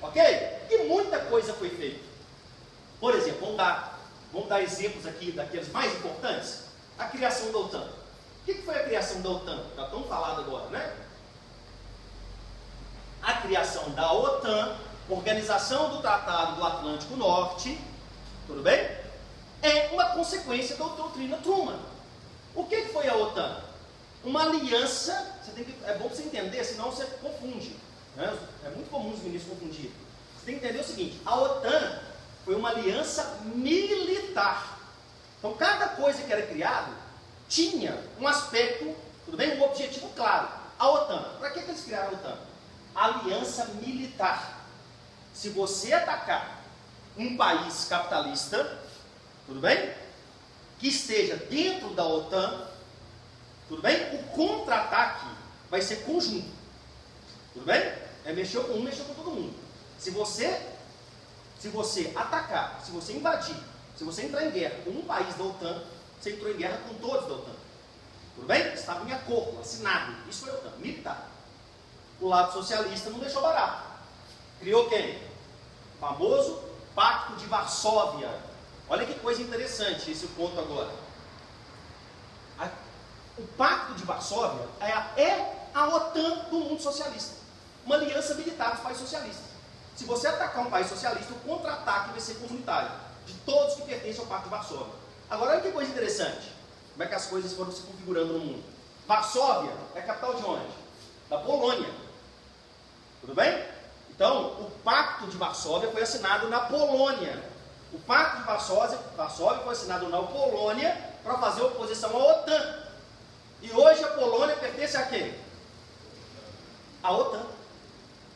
Ok? E muita coisa foi feita. Por exemplo, vamos dar exemplos aqui daqueles mais importantes. A criação da OTAN. O que foi a criação da OTAN? Está tão falado agora, né? A criação da OTAN, Organização do Tratado do Atlântico Norte, tudo bem? É uma consequência da doutrina Truman. O que foi a OTAN? Uma aliança, é bom você entender, senão você confunde. Né? É muito comum os ministros confundirem. Você tem que entender o seguinte, a OTAN foi uma aliança militar. Então, cada coisa que era criada tinha um aspecto, tudo bem? Um objetivo claro. A OTAN, para que eles criaram a OTAN? Aliança militar. Se você atacar um país capitalista, tudo bem? Que esteja dentro da OTAN, tudo bem? O contra-ataque vai ser conjunto. Tudo bem? É mexer com um, mexer com todo mundo. Se você atacar, se você invadir, se você entrar em guerra com um país da OTAN, você entrou em guerra com todos da OTAN. Tudo bem? Estava em acordo, assinado. Isso foi a OTAN, militar. O lado socialista não deixou barato. Criou quem? O famoso Pacto de Varsóvia. Olha que coisa interessante esse ponto agora. O Pacto de Varsóvia é a OTAN do mundo socialista. Uma aliança militar dos países socialistas. Se você atacar um país socialista, o contra-ataque vai ser comunitário. De todos que pertencem ao Pacto de Varsóvia. Agora, olha que coisa interessante. Como é que as coisas foram se configurando no mundo. Varsóvia é a capital de onde? Da Polônia. Tudo bem? Então, o Pacto de Varsóvia foi assinado na Polônia. O Pacto de Varsóvia foi assinado na Polônia para fazer oposição à OTAN. E hoje a Polônia pertence a quem? A OTAN.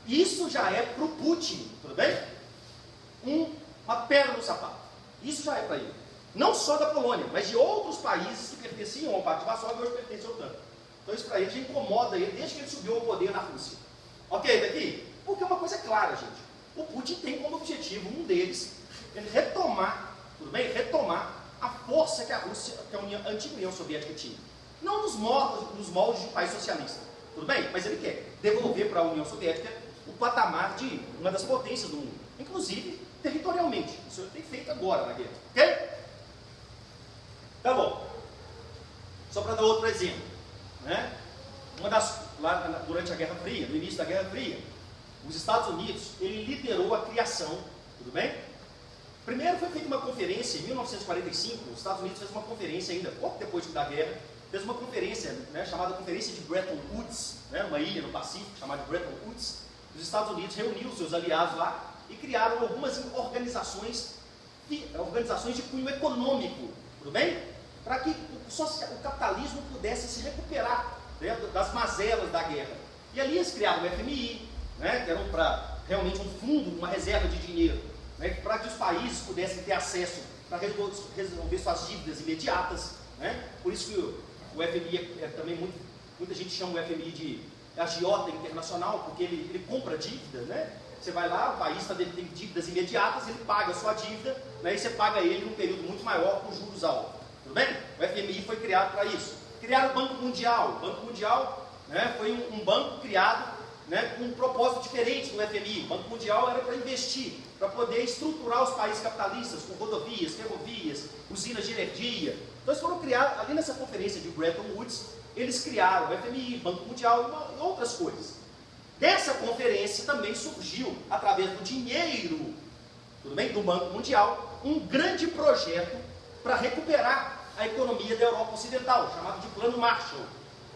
Isso já é para o Putin, tudo bem? Uma pedra no sapato. Isso já é para ele. Não só da Polônia, mas de outros países que pertenciam ao Pacto de Varsóvia e hoje pertencem à OTAN. Então isso para ele já incomoda ele desde que ele subiu ao poder na Rússia. Ok, daqui? Porque é uma coisa clara, gente. O Putin tem como objetivo, um deles, ele retomar, tudo bem? Retomar a força que a Rússia, que a antiga União Soviética tinha. Não nos moldes de um país socialista, tudo bem? Mas ele quer devolver para a União Soviética o patamar de uma das potências do mundo, inclusive territorialmente. Isso ele tem feito agora na guerra, ok? Tá bom. Só para dar outro exemplo, né? Lá durante a Guerra Fria, no início da Guerra Fria, os Estados Unidos, ele liderou a criação, tudo bem? Primeiro foi feita uma conferência, em 1945, os Estados Unidos fez uma conferência ainda, pouco depois da guerra, fez uma conferência, né, chamada Conferência de Bretton Woods, né, uma ilha no Pacífico, chamada de Bretton Woods. Os Estados Unidos reuniu seus aliados lá e criaram algumas organizações de cunho econômico, tudo bem? Para que o capitalismo pudesse se recuperar, né, das mazelas da guerra. E ali eles criaram o FMI, né, que era realmente um fundo, uma reserva de dinheiro, né, para que os países pudessem ter acesso para resolver suas dívidas imediatas. Né? Por isso que o FMI também muita gente chama o FMI de agiota internacional, porque ele compra dívida. Né? Você vai lá, o país tem dívidas imediatas, ele paga a sua dívida, né, e você paga ele num período muito maior com juros altos. Tudo bem? O FMI foi criado para isso. Criaram o Banco Mundial. O Banco Mundial, né, foi um banco criado, né, com um propósito diferente do FMI. O Banco Mundial era para investir, para poder estruturar os países capitalistas com rodovias, ferrovias, usinas de energia. Então eles foram criados, ali nessa conferência de Bretton Woods, eles criaram o FMI, Banco Mundial e outras coisas. Dessa conferência também surgiu, através do dinheiro, tudo bem, do Banco Mundial, um grande projeto para recuperar a economia da Europa Ocidental, chamado de Plano Marshall.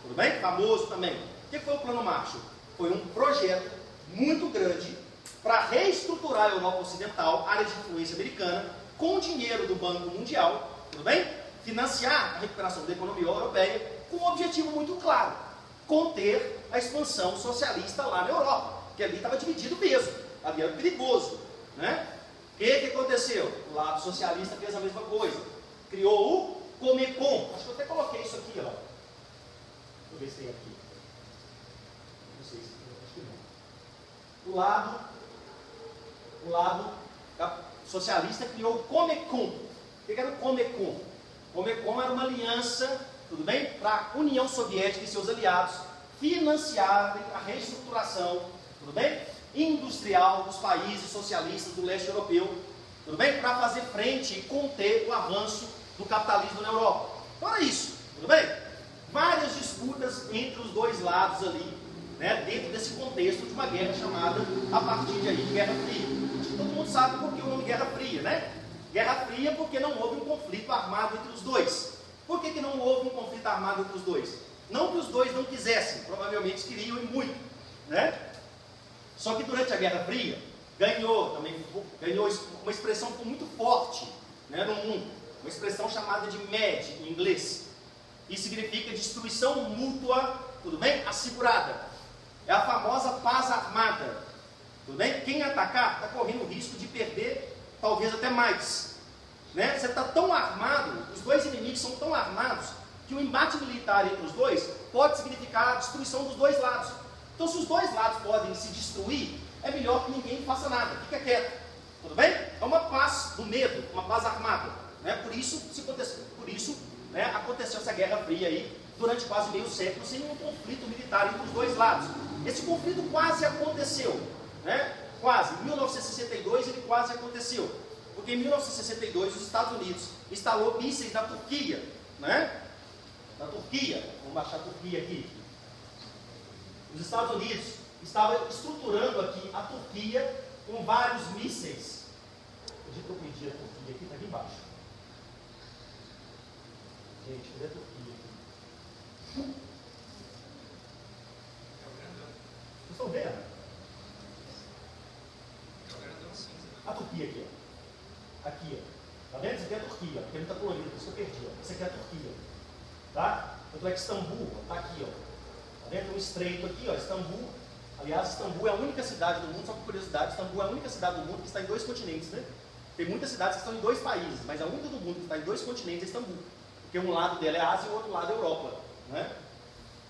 Tudo bem? Famoso também. O que foi o Plano Marshall? Foi um projeto muito grande para reestruturar a Europa Ocidental, área de influência americana, com o dinheiro do Banco Mundial, tudo bem? Financiar a recuperação da economia europeia com um objetivo muito claro: conter a expansão socialista lá na Europa, que ali estava dividido mesmo, ali era perigoso, né? O que aconteceu? O lado socialista fez a mesma coisa, criou o Comecon. Acho que eu até coloquei isso aqui, ó. Deixa eu ver se tem aqui. Não sei se tem, acho que não. O lado socialista criou o Comecon. O que era o Comecon? O Comecon era uma aliança tudo bem? Para a União Soviética e seus aliados financiarem a reestruturação, tudo bem? Industrial dos países socialistas do leste europeu, tudo bem? Para fazer frente e conter o avanço do capitalismo na Europa. Então é isso, tudo bem? Várias disputas entre os dois lados ali, né, dentro desse contexto de uma guerra chamada, a partir de aí, de Guerra Fria. Acho que todo mundo sabe por que o nome Guerra Fria, né? Guerra Fria porque não houve um conflito armado entre os dois. Por que não houve um conflito armado entre os dois? Não que os dois não quisessem, provavelmente queriam e muito, né? Só que durante a Guerra Fria, ganhou uma expressão muito forte, né, no mundo, uma expressão chamada de MAD, em inglês, e significa destruição mútua, tudo bem? Assegurada. É a famosa paz armada, tudo bem? Quem atacar está correndo o risco de perder, talvez até mais, né? Você está tão armado, os dois inimigos são tão armados, que o embate militar entre os dois pode significar a destruição dos dois lados. Então, se os dois lados podem se destruir, é melhor que ninguém faça nada, fica quieto, tudo bem? É uma paz do medo, uma paz armada, né? Por isso, né, aconteceu essa Guerra Fria aí, durante quase meio século, sem um conflito militar entre os dois lados. Esse conflito quase aconteceu, né? Quase, em 1962 ele quase aconteceu, porque em 1962 os Estados Unidos instalou mísseis na Turquia, né? Na Turquia, vamos baixar a Turquia aqui. Os Estados Unidos estavam estruturando aqui a Turquia com vários mísseis. Onde é que eu pedi a Turquia aqui? Está aqui embaixo. Gente, cadê a Turquia aqui? Vocês estão vendo? A Turquia aqui, ó. Aqui, ó. Tá vendo? Isso aqui é a Turquia, porque ele está colorido, por isso que eu perdi, ó. Essa aqui é a Turquia. Tá? Tanto é que Istambul, ó, tá aqui, ó. Tá vendo? Um estreito aqui, ó. Istambul. Aliás, Istambul é a única cidade do mundo, só por curiosidade, Istambul é a única cidade do mundo que está em 2 continentes, né? Tem muitas cidades que estão em 2 países, mas a única do mundo que está em 2 continentes é Istambul. Porque um lado dela é a Ásia e o outro lado é a Europa, né?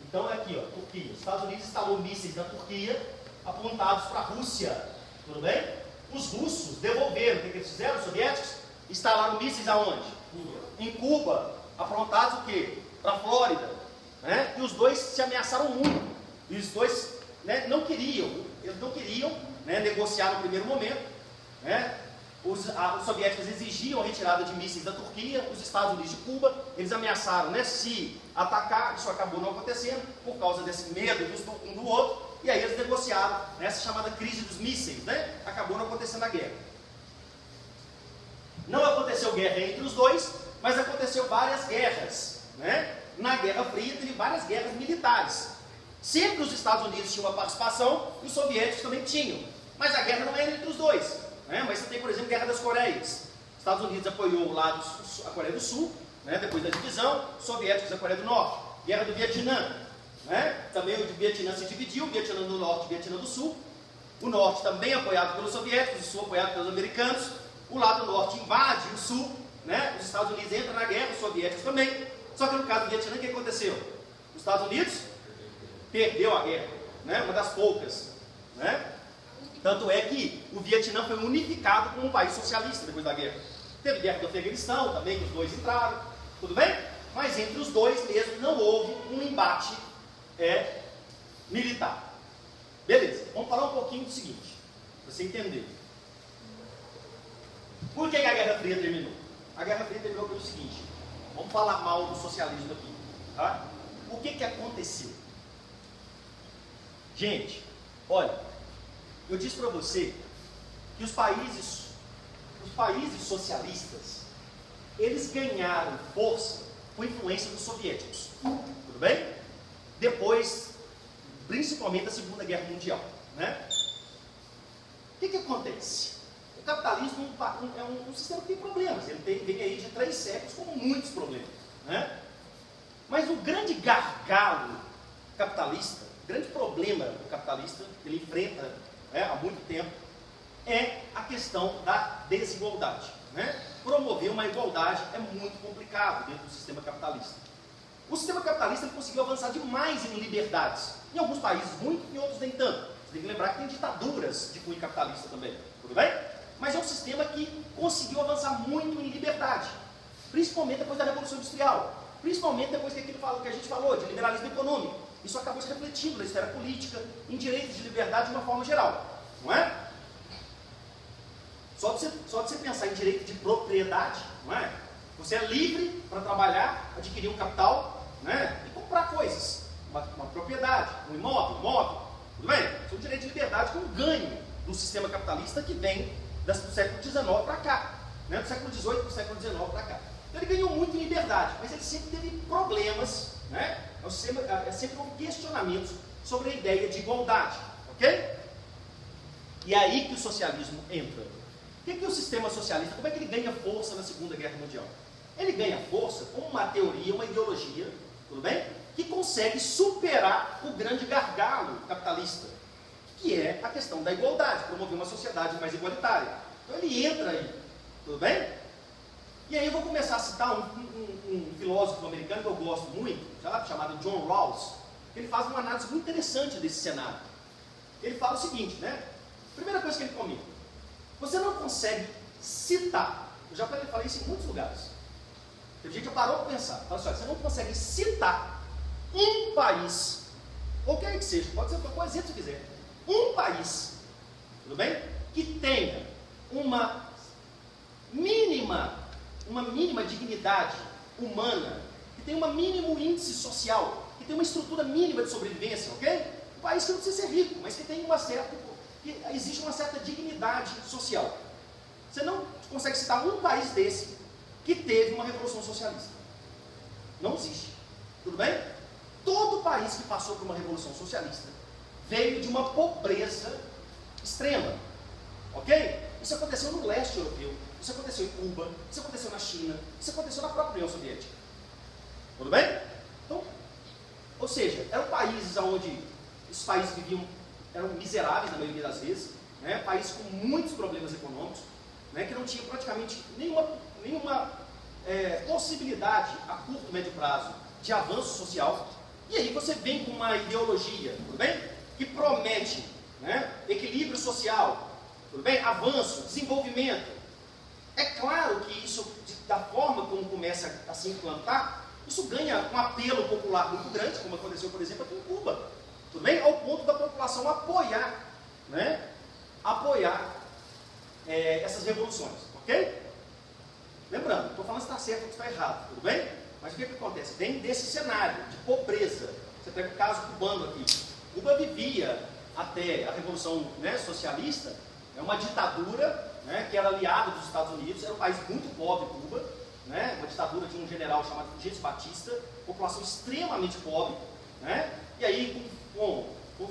Então é aqui, ó, Turquia. Os Estados Unidos instalou mísseis na Turquia, apontados para a Rússia, tudo bem? Os russos devolveram, o que eles fizeram? Os soviéticos instalaram mísseis aonde? Em Cuba, aprontados o quê? Para a Flórida, né? E os dois se ameaçaram muito. E os dois, né, não queriam, né, negociar no primeiro momento, né? Os soviéticos exigiam a retirada de mísseis da Turquia, os Estados Unidos de Cuba, eles ameaçaram, né, se atacar, isso acabou não acontecendo, por causa desse medo um do outro, e aí eles negociaram, né, essa chamada crise dos mísseis, né, acabou não acontecendo a guerra. Não aconteceu guerra entre os dois, mas aconteceu várias guerras, né? Na Guerra Fria teve várias guerras militares. Sempre os Estados Unidos tinham uma participação e os soviéticos também tinham, mas a guerra não era entre os dois, né? Mas você tem, por exemplo, a Guerra das Coreias. Os Estados Unidos apoiou o lado, a Coreia do Sul, né, depois da divisão, os soviéticos a Coreia do Norte. Guerra do Vietnã, né? Também o Vietnã se dividiu, o Vietnã do Norte e o Vietnã do Sul. O Norte também apoiado pelos soviéticos, o Sul apoiado pelos americanos. O lado Norte invade o Sul, né? Os Estados Unidos entram na guerra, os soviéticos também. Só que no caso do Vietnã, o que aconteceu? Os Estados Unidos perdeu a guerra, né? Uma das poucas, né? Tanto é que o Vietnã foi unificado como um país socialista depois da guerra. Teve guerra do Afeganistão também, que os dois entraram, tudo bem? Mas entre os dois mesmo não houve um embate militar. Beleza, vamos falar um pouquinho do seguinte, para você entender. Por que a Guerra Fria terminou? A Guerra Fria terminou pelo seguinte, vamos falar mal do socialismo aqui, tá? O que aconteceu? Gente, olha, eu disse para você que os países socialistas, eles ganharam força com influência dos soviéticos, tudo bem? Depois, principalmente da Segunda Guerra Mundial, né? O que acontece? O capitalismo é um sistema que tem problemas, ele vem aí de 3 séculos com muitos problemas, né? Mas o grande gargalo capitalista, o grande problema do capitalista que ele enfrenta, né, há muito tempo, é a questão da desigualdade, né? Promover uma igualdade é muito complicado dentro do sistema capitalista. O sistema capitalista ele conseguiu avançar demais em liberdades, em alguns países muito, em outros nem tanto. Você tem que lembrar que tem ditaduras de cunho capitalista também, tudo bem? Mas é um sistema que conseguiu avançar muito em liberdade, principalmente depois da Revolução Industrial. principalmente depois que a gente falou de liberalismo econômico. Isso acabou se refletindo na esfera política, em direitos de liberdade de uma forma geral, não é? Só de você pensar em direito de propriedade, não é? Você é livre para trabalhar, adquirir um capital, né? E comprar coisas, uma propriedade, um imóvel, tudo bem? Isso é um direito de liberdade com ganho do sistema capitalista que vem do século XIX para cá, né? Do século XVIII para o século XIX para cá. Então ele ganhou muito em liberdade, mas ele sempre teve problemas, né? Sempre houve questionamentos sobre a ideia de igualdade, ok? E é aí que o socialismo entra. O que é o sistema socialista? Como é que ele ganha força na Segunda Guerra Mundial? Ele ganha força com uma teoria, uma ideologia, tudo bem? Que consegue superar o grande gargalo capitalista, que é a questão da igualdade, promover uma sociedade mais igualitária. Então ele entra aí, tudo bem? E aí eu vou começar a citar um filósofo americano que eu gosto muito, chamado John Rawls, que ele faz uma análise muito interessante desse cenário. Ele fala o seguinte, né? Primeira coisa que ele comenta: você não consegue citar, eu já falei isso em muitos lugares, teve gente que parou para pensar, fala assim, você não consegue citar um país, ou quer que seja, pode ser qual exemplo você quiser, um país, tudo bem? Que tenha uma mínima dignidade humana, que tenha um mínimo índice social, que tenha uma estrutura mínima de sobrevivência, ok? Um país que não precisa ser rico, mas que tem que existe uma certa dignidade social. Você não consegue citar um país desse que teve uma revolução socialista. Não existe. Tudo bem? Todo país que passou por uma revolução socialista veio de uma pobreza extrema. Ok? Isso aconteceu no leste europeu, isso aconteceu em Cuba, isso aconteceu na China, isso aconteceu na própria União Soviética. Tudo bem? Então, ou seja, eram países onde os países viviam, eram miseráveis na maioria das vezes, né? Países com muitos problemas econômicos, né? Que não tinham praticamente nenhuma possibilidade a curto, médio prazo de avanço social. E aí você vem com uma ideologia, tudo bem? Que promete, né, equilíbrio social, tudo bem? Avanço, desenvolvimento. É claro que isso, da forma como começa a se implantar, isso ganha um apelo popular muito grande, como aconteceu, por exemplo, aqui em Cuba. Tudo bem? Ao ponto da população apoiar, né? Essas revoluções, ok? Lembrando, não estou falando se está certo ou se está errado, tudo bem? Mas o que acontece? Vem desse cenário de pobreza. Você pega o caso cubano aqui. Cuba vivia até a Revolução, né, socialista, uma ditadura, né, que era aliada dos Estados Unidos, era um país muito pobre, Cuba, né, uma ditadura de um general chamado Fulgêncio Batista, população extremamente pobre, né, e aí com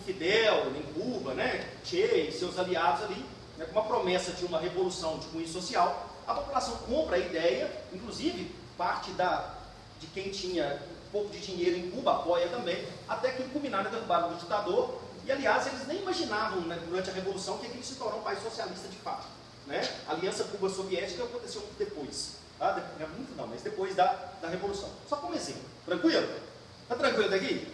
Fidel em Cuba, né, Che e seus aliados ali, né, com uma promessa de uma revolução de cunho social, a população compra a ideia, inclusive parte de quem tinha um pouco de dinheiro em Cuba apoia também, até que culminaram na derrubada do ditador. E aliás, eles nem imaginavam, né, durante a Revolução que aquilo se tornou um país socialista de fato, né? A Aliança Cuba-Soviética aconteceu muito depois, tá? Muito não, mas depois da Revolução. Só como exemplo, tranquilo? Está tranquilo daqui?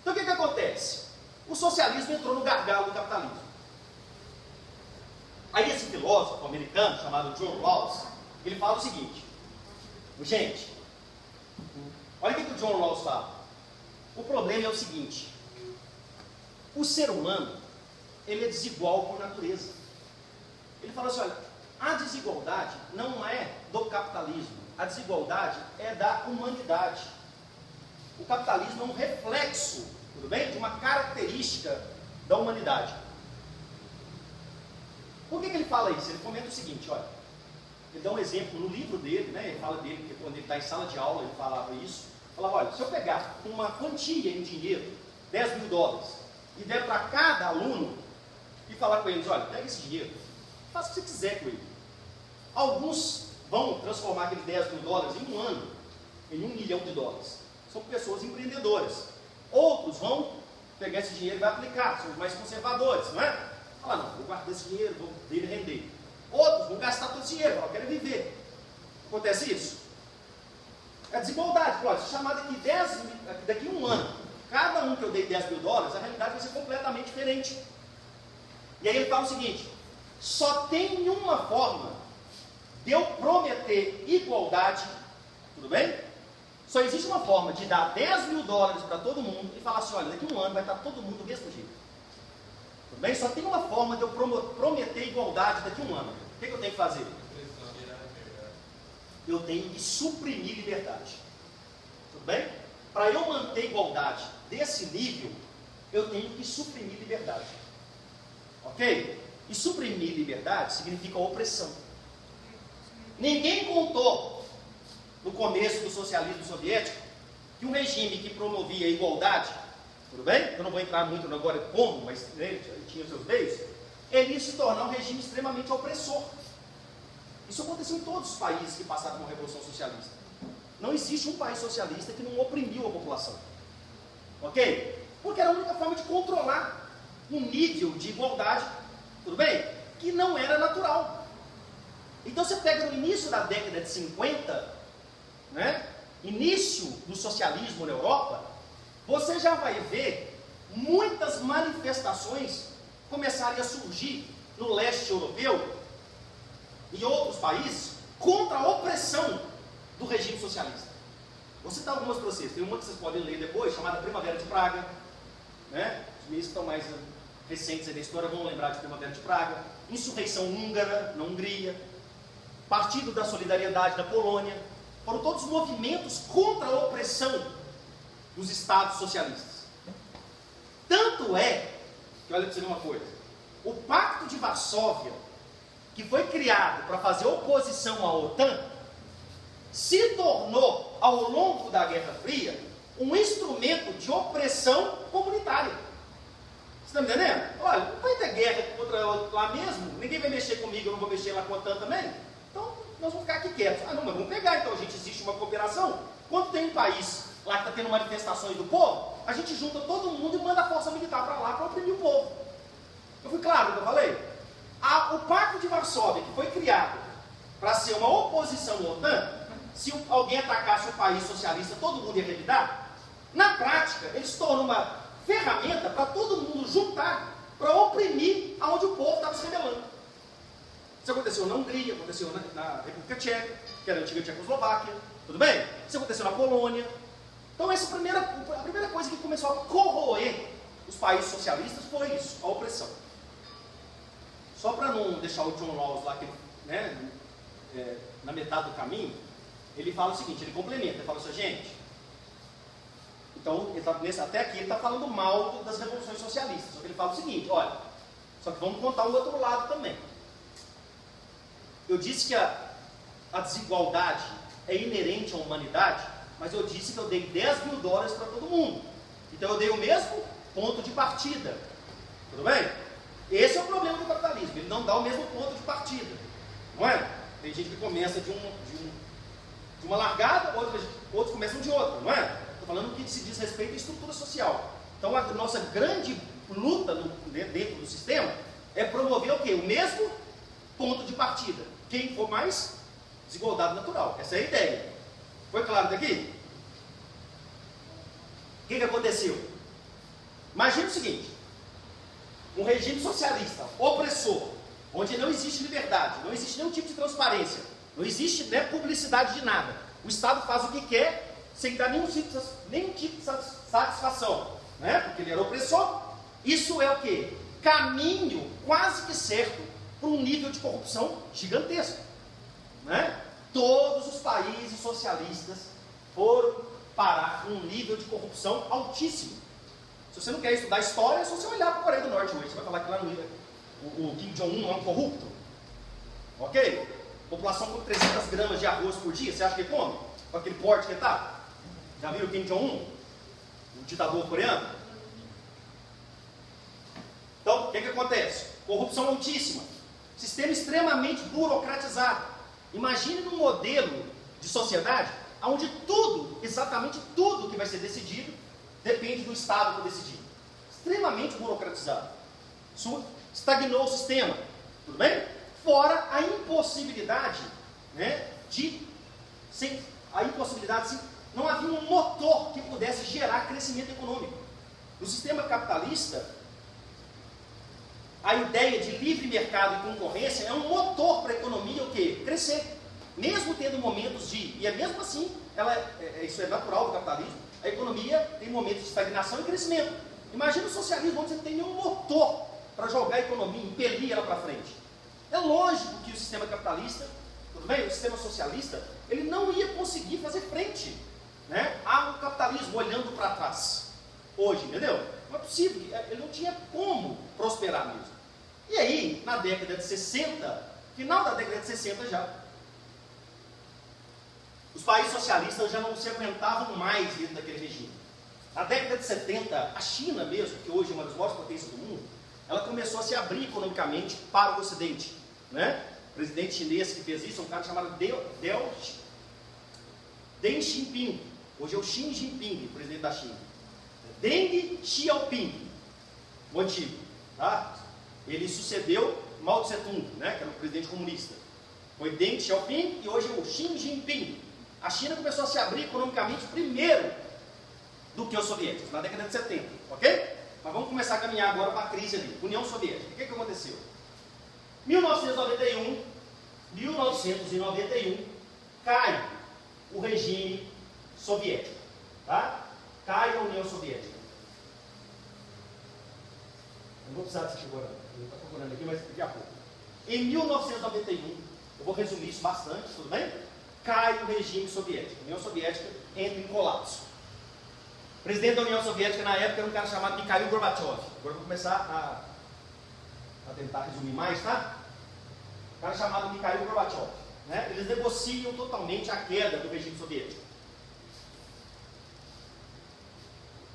Então o que acontece? O socialismo entrou no gargalo do capitalismo. Aí esse filósofo americano, chamado John Rawls, ele fala o seguinte: gente, olha o que o John Rawls fala. O problema é o seguinte: o ser humano, ele é desigual por natureza. Ele fala assim, olha, a desigualdade não é do capitalismo, a desigualdade é da humanidade. O capitalismo é um reflexo, tudo bem, de uma característica da humanidade. Por que ele fala isso? Ele comenta o seguinte, olha, ele dá um exemplo no livro dele, né? Ele fala dele, que quando ele está em sala de aula, ele falava isso. Falava, olha, se eu pegar uma quantia em dinheiro, $10.000, e der para cada aluno, e falar com eles, olha, pega esse dinheiro, faça o que você quiser com ele. Alguns vão transformar aqueles $10.000 em um ano, em $1 milhão. São pessoas empreendedoras. Outros vão pegar esse dinheiro e vai aplicar, são os mais conservadores, não é? Falar, não, vou guardar esse dinheiro, vou dele render. Outros vão gastar todo esse dinheiro, falar, eu quero viver. Acontece isso? É desigualdade, pode se chamar daqui a um ano. Cada um que eu dei $10.000, a realidade vai ser completamente diferente. E aí ele fala o seguinte: só tem uma forma de eu prometer igualdade, tudo bem? Só existe uma forma de dar 10 mil dólares para todo mundo e falar assim, olha, daqui a um ano vai estar todo mundo do mesmo jeito. Tudo bem? Só tem uma forma de eu prometer igualdade daqui a um ano. O que eu tenho que fazer? Eu tenho que suprimir liberdade. Tudo bem? Para eu manter igualdade desse nível, eu tenho que suprimir liberdade. Ok? E suprimir liberdade significa opressão. Ninguém contou, no começo do socialismo soviético, que um regime que promovia a igualdade, tudo bem? Eu não vou entrar muito agora como, mas ele tinha os seus meios, ele ia se tornar um regime extremamente opressor. Isso aconteceu em todos os países que passaram por uma revolução socialista. Não existe um país socialista que não oprimiu a população. Ok? Porque era a única forma de controlar um nível de igualdade, tudo bem? Que não era natural. Então você pega no início da década de 50, né? Início do socialismo na Europa, você já vai ver muitas manifestações começarem a surgir no leste europeu e outros países contra a opressão do regime socialista. Vou citar algumas para vocês. Tem uma que vocês podem ler depois, chamada Primavera de Praga. Né? Os ministros que estão mais recentes da história vão lembrar de Primavera de Praga. Insurreição húngara na Hungria. Partido da Solidariedade da Polônia. Foram todos movimentos contra a opressão dos estados socialistas. Tanto é, que olha para você ver uma coisa, o Pacto de Varsóvia, que foi criado para fazer oposição à OTAN, se tornou, ao longo da Guerra Fria, um instrumento de opressão comunitária. Você está me entendendo? Olha, não vai ter guerra contra lá mesmo, ninguém vai mexer comigo, eu não vou mexer lá com a OTAN também, então nós vamos ficar aqui quietos. Ah, não, mas vamos pegar, então, a gente existe uma cooperação. Quando tem um país lá que está tendo manifestações do povo, a gente junta todo mundo e manda a força militar para lá para oprimir o povo. Eu fui claro no que eu falei? O Pacto de Varsóvia, que foi criado para ser uma oposição à OTAN, se alguém atacasse o país socialista, todo mundo ia revidar. Na prática, ele se torna uma ferramenta para todo mundo juntar para oprimir aonde o povo estava se rebelando. Isso aconteceu na Hungria, aconteceu na República Tcheca, que era a antiga Tchecoslováquia, tudo bem? Isso aconteceu na Polônia. Então a primeira coisa que começou a corroer os países socialistas foi isso, a opressão. Só para não deixar o John Rawls lá, né, na metade do caminho, ele fala o seguinte, ele complementa, ele fala assim, gente, então até aqui ele está falando mal das revoluções socialistas, só que ele fala o seguinte, olha, só que vamos contar o outro lado também. Eu disse que a desigualdade é inerente à humanidade, mas eu disse que eu dei 10 mil dólares para todo mundo. Então eu dei o mesmo ponto de partida. Tudo bem? Esse é o problema do capitalismo, ele não dá o mesmo ponto de partida. Não é? Tem gente que começa de uma largada, outros começam de outra, não é? Estou falando que se diz respeito à estrutura social. Então a nossa grande luta dentro do sistema é promover o quê? O mesmo ponto de partida. Quem for mais desigualdade natural. Essa é a ideia. Foi claro daqui? O que aconteceu? Imagina o seguinte: um regime socialista, opressor, onde não existe liberdade, não existe nenhum tipo de transparência, não existe publicidade de nada. O Estado faz o que quer, sem dar nenhum tipo de satisfação, né? Porque ele era opressor. Isso é o quê? Caminho quase que certo para um nível de corrupção gigantesco, né? Todos os países socialistas foram parar num nível de corrupção altíssimo. Se você não quer estudar história, é só você olhar para a Coreia do Norte hoje. Você vai falar que lá no o Kim Jong-un é um corrupto. Ok? População com 300 gramas de arroz por dia, você acha que ele come? Com aquele porte que ele está? Já viram o Kim Jong-un? O ditador coreano? Então, o que acontece? Corrupção altíssima. Sistema extremamente burocratizado. Imagine num modelo de sociedade onde tudo, exatamente tudo que vai ser decidido, depende do Estado para decidir. Extremamente burocratizado. Estagnou o sistema. Tudo bem? Fora a impossibilidade, né, não havia um motor que pudesse gerar crescimento econômico. No sistema capitalista, a ideia de livre mercado e concorrência é um motor para a economia o quê? Crescer. mesmo tendo momentos e é mesmo assim, isso é natural do capitalismo, a economia tem momentos de estagnação e crescimento. Imagina o socialismo onde você não tem nenhum motor para jogar a economia, impelir ela para frente. É lógico que o sistema capitalista, tudo bem? O sistema socialista, ele não ia conseguir fazer frente, né, ao capitalismo olhando para trás. Hoje, entendeu? Não é possível, ele não tinha como prosperar mesmo. E aí, na década de 60, final da década de 60 já, os países socialistas já não se aguentavam mais dentro daquele regime. Na década de 70, a China mesmo, que hoje é uma das maiores potências do mundo, ela começou a se abrir economicamente para o Ocidente, né? O presidente chinês que fez isso é um cara chamado Deng Xiaoping. Hoje é o Xi Jinping, presidente da China. Deng Xiaoping, o antigo, tá? Ele sucedeu Mao Tse-tung, né, que era o presidente comunista. Foi Deng Xiaoping e hoje é o Xi Jinping. A China começou a se abrir economicamente primeiro do que os soviéticos, na década de 70, ok? Mas vamos começar a caminhar agora para a crise ali, União Soviética. O que aconteceu? 1991, cai o regime soviético, tá? Cai a União Soviética. Não vou precisar disso agora, não estou procurando aqui, mas daqui a pouco. Em 1991, eu vou resumir isso bastante, tudo bem? Cai o regime soviético. A União Soviética entra em colapso. O presidente da União Soviética na época era um cara chamado Mikhail Gorbachev. Agora eu vou começar a tentar resumir mais, tá? Um cara chamado Mikhail Gorbachev, né? Eles negociam totalmente a queda do regime soviético.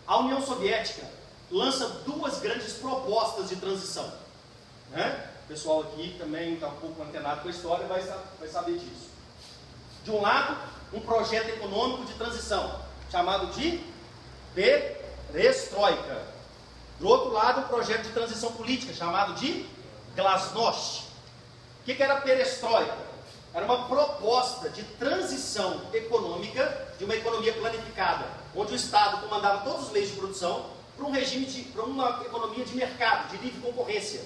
A União Soviética lança duas grandes propostas de transição, né? O pessoal aqui também está um pouco antenado com a história, vai saber disso. De um lado, um projeto econômico de transição, chamado de Perestroika. Do outro lado, um projeto de transição política, chamado de Glasnost. O que era Perestroika? Era uma proposta de transição econômica, de uma economia planificada, onde o Estado comandava todos os meios de produção, para um regime para uma economia de mercado, de livre concorrência.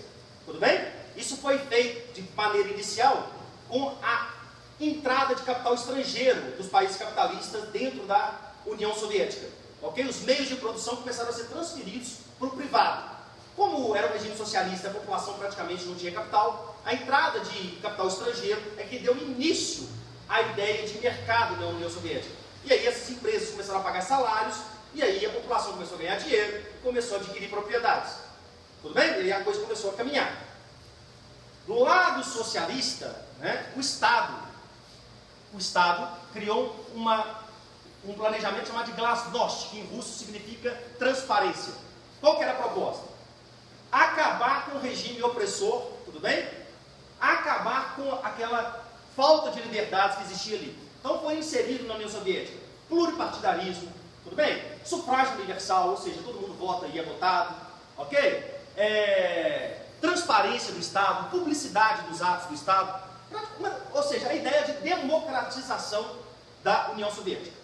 Tudo bem? Isso foi feito de maneira inicial com a entrada de capital estrangeiro dos países capitalistas dentro da União Soviética. Ok? Os meios de produção começaram a ser transferidos para o privado. Como era um regime socialista, a população praticamente não tinha capital, a entrada de capital estrangeiro é que deu início à ideia de mercado na União Soviética. E aí essas empresas começaram a pagar salários, e aí a população começou a ganhar dinheiro, e começou a adquirir propriedades. Tudo bem? E aí a coisa começou a caminhar. Do lado socialista, né, o Estado criou um planejamento chamado de Glasnost, que em russo significa transparência. Qual que era a proposta? Acabar com o regime opressor, tudo bem? Acabar com aquela falta de liberdades que existia ali. Então foi inserido na União Soviética pluripartidarismo, tudo bem? Sufrágio universal, ou seja, todo mundo vota e é votado, ok? Transparência do Estado, publicidade dos atos do Estado, ou seja, a ideia de democratização da União Soviética.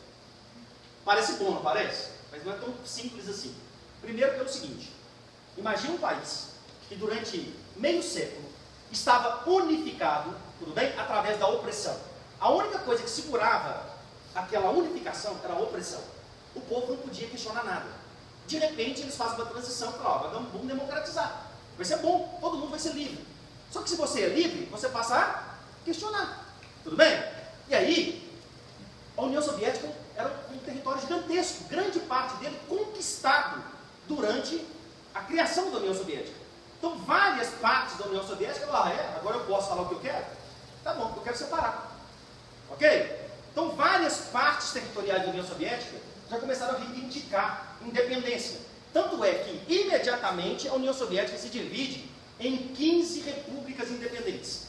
Parece bom, não parece? Mas não é tão simples assim. Primeiro pelo seguinte, imagine um país que durante meio século estava unificado, tudo bem? Através da opressão. A única coisa que segurava aquela unificação era a opressão. O povo não podia questionar nada. De repente eles fazem uma transição para, vamos democratizar. Vai ser bom, todo mundo vai ser livre. Só que se você é livre, você passa a questionar. Tudo bem? E aí, a União Soviética era um território gigantesco, grande parte dele conquistado durante a criação da União Soviética. Então, várias partes da União Soviética falaram, agora eu posso falar o que eu quero? Tá bom, eu quero separar. Ok? Então, várias partes territoriais da União Soviética já começaram a reivindicar independência. Tanto é que, imediatamente, a União Soviética se divide em 15 repúblicas independentes.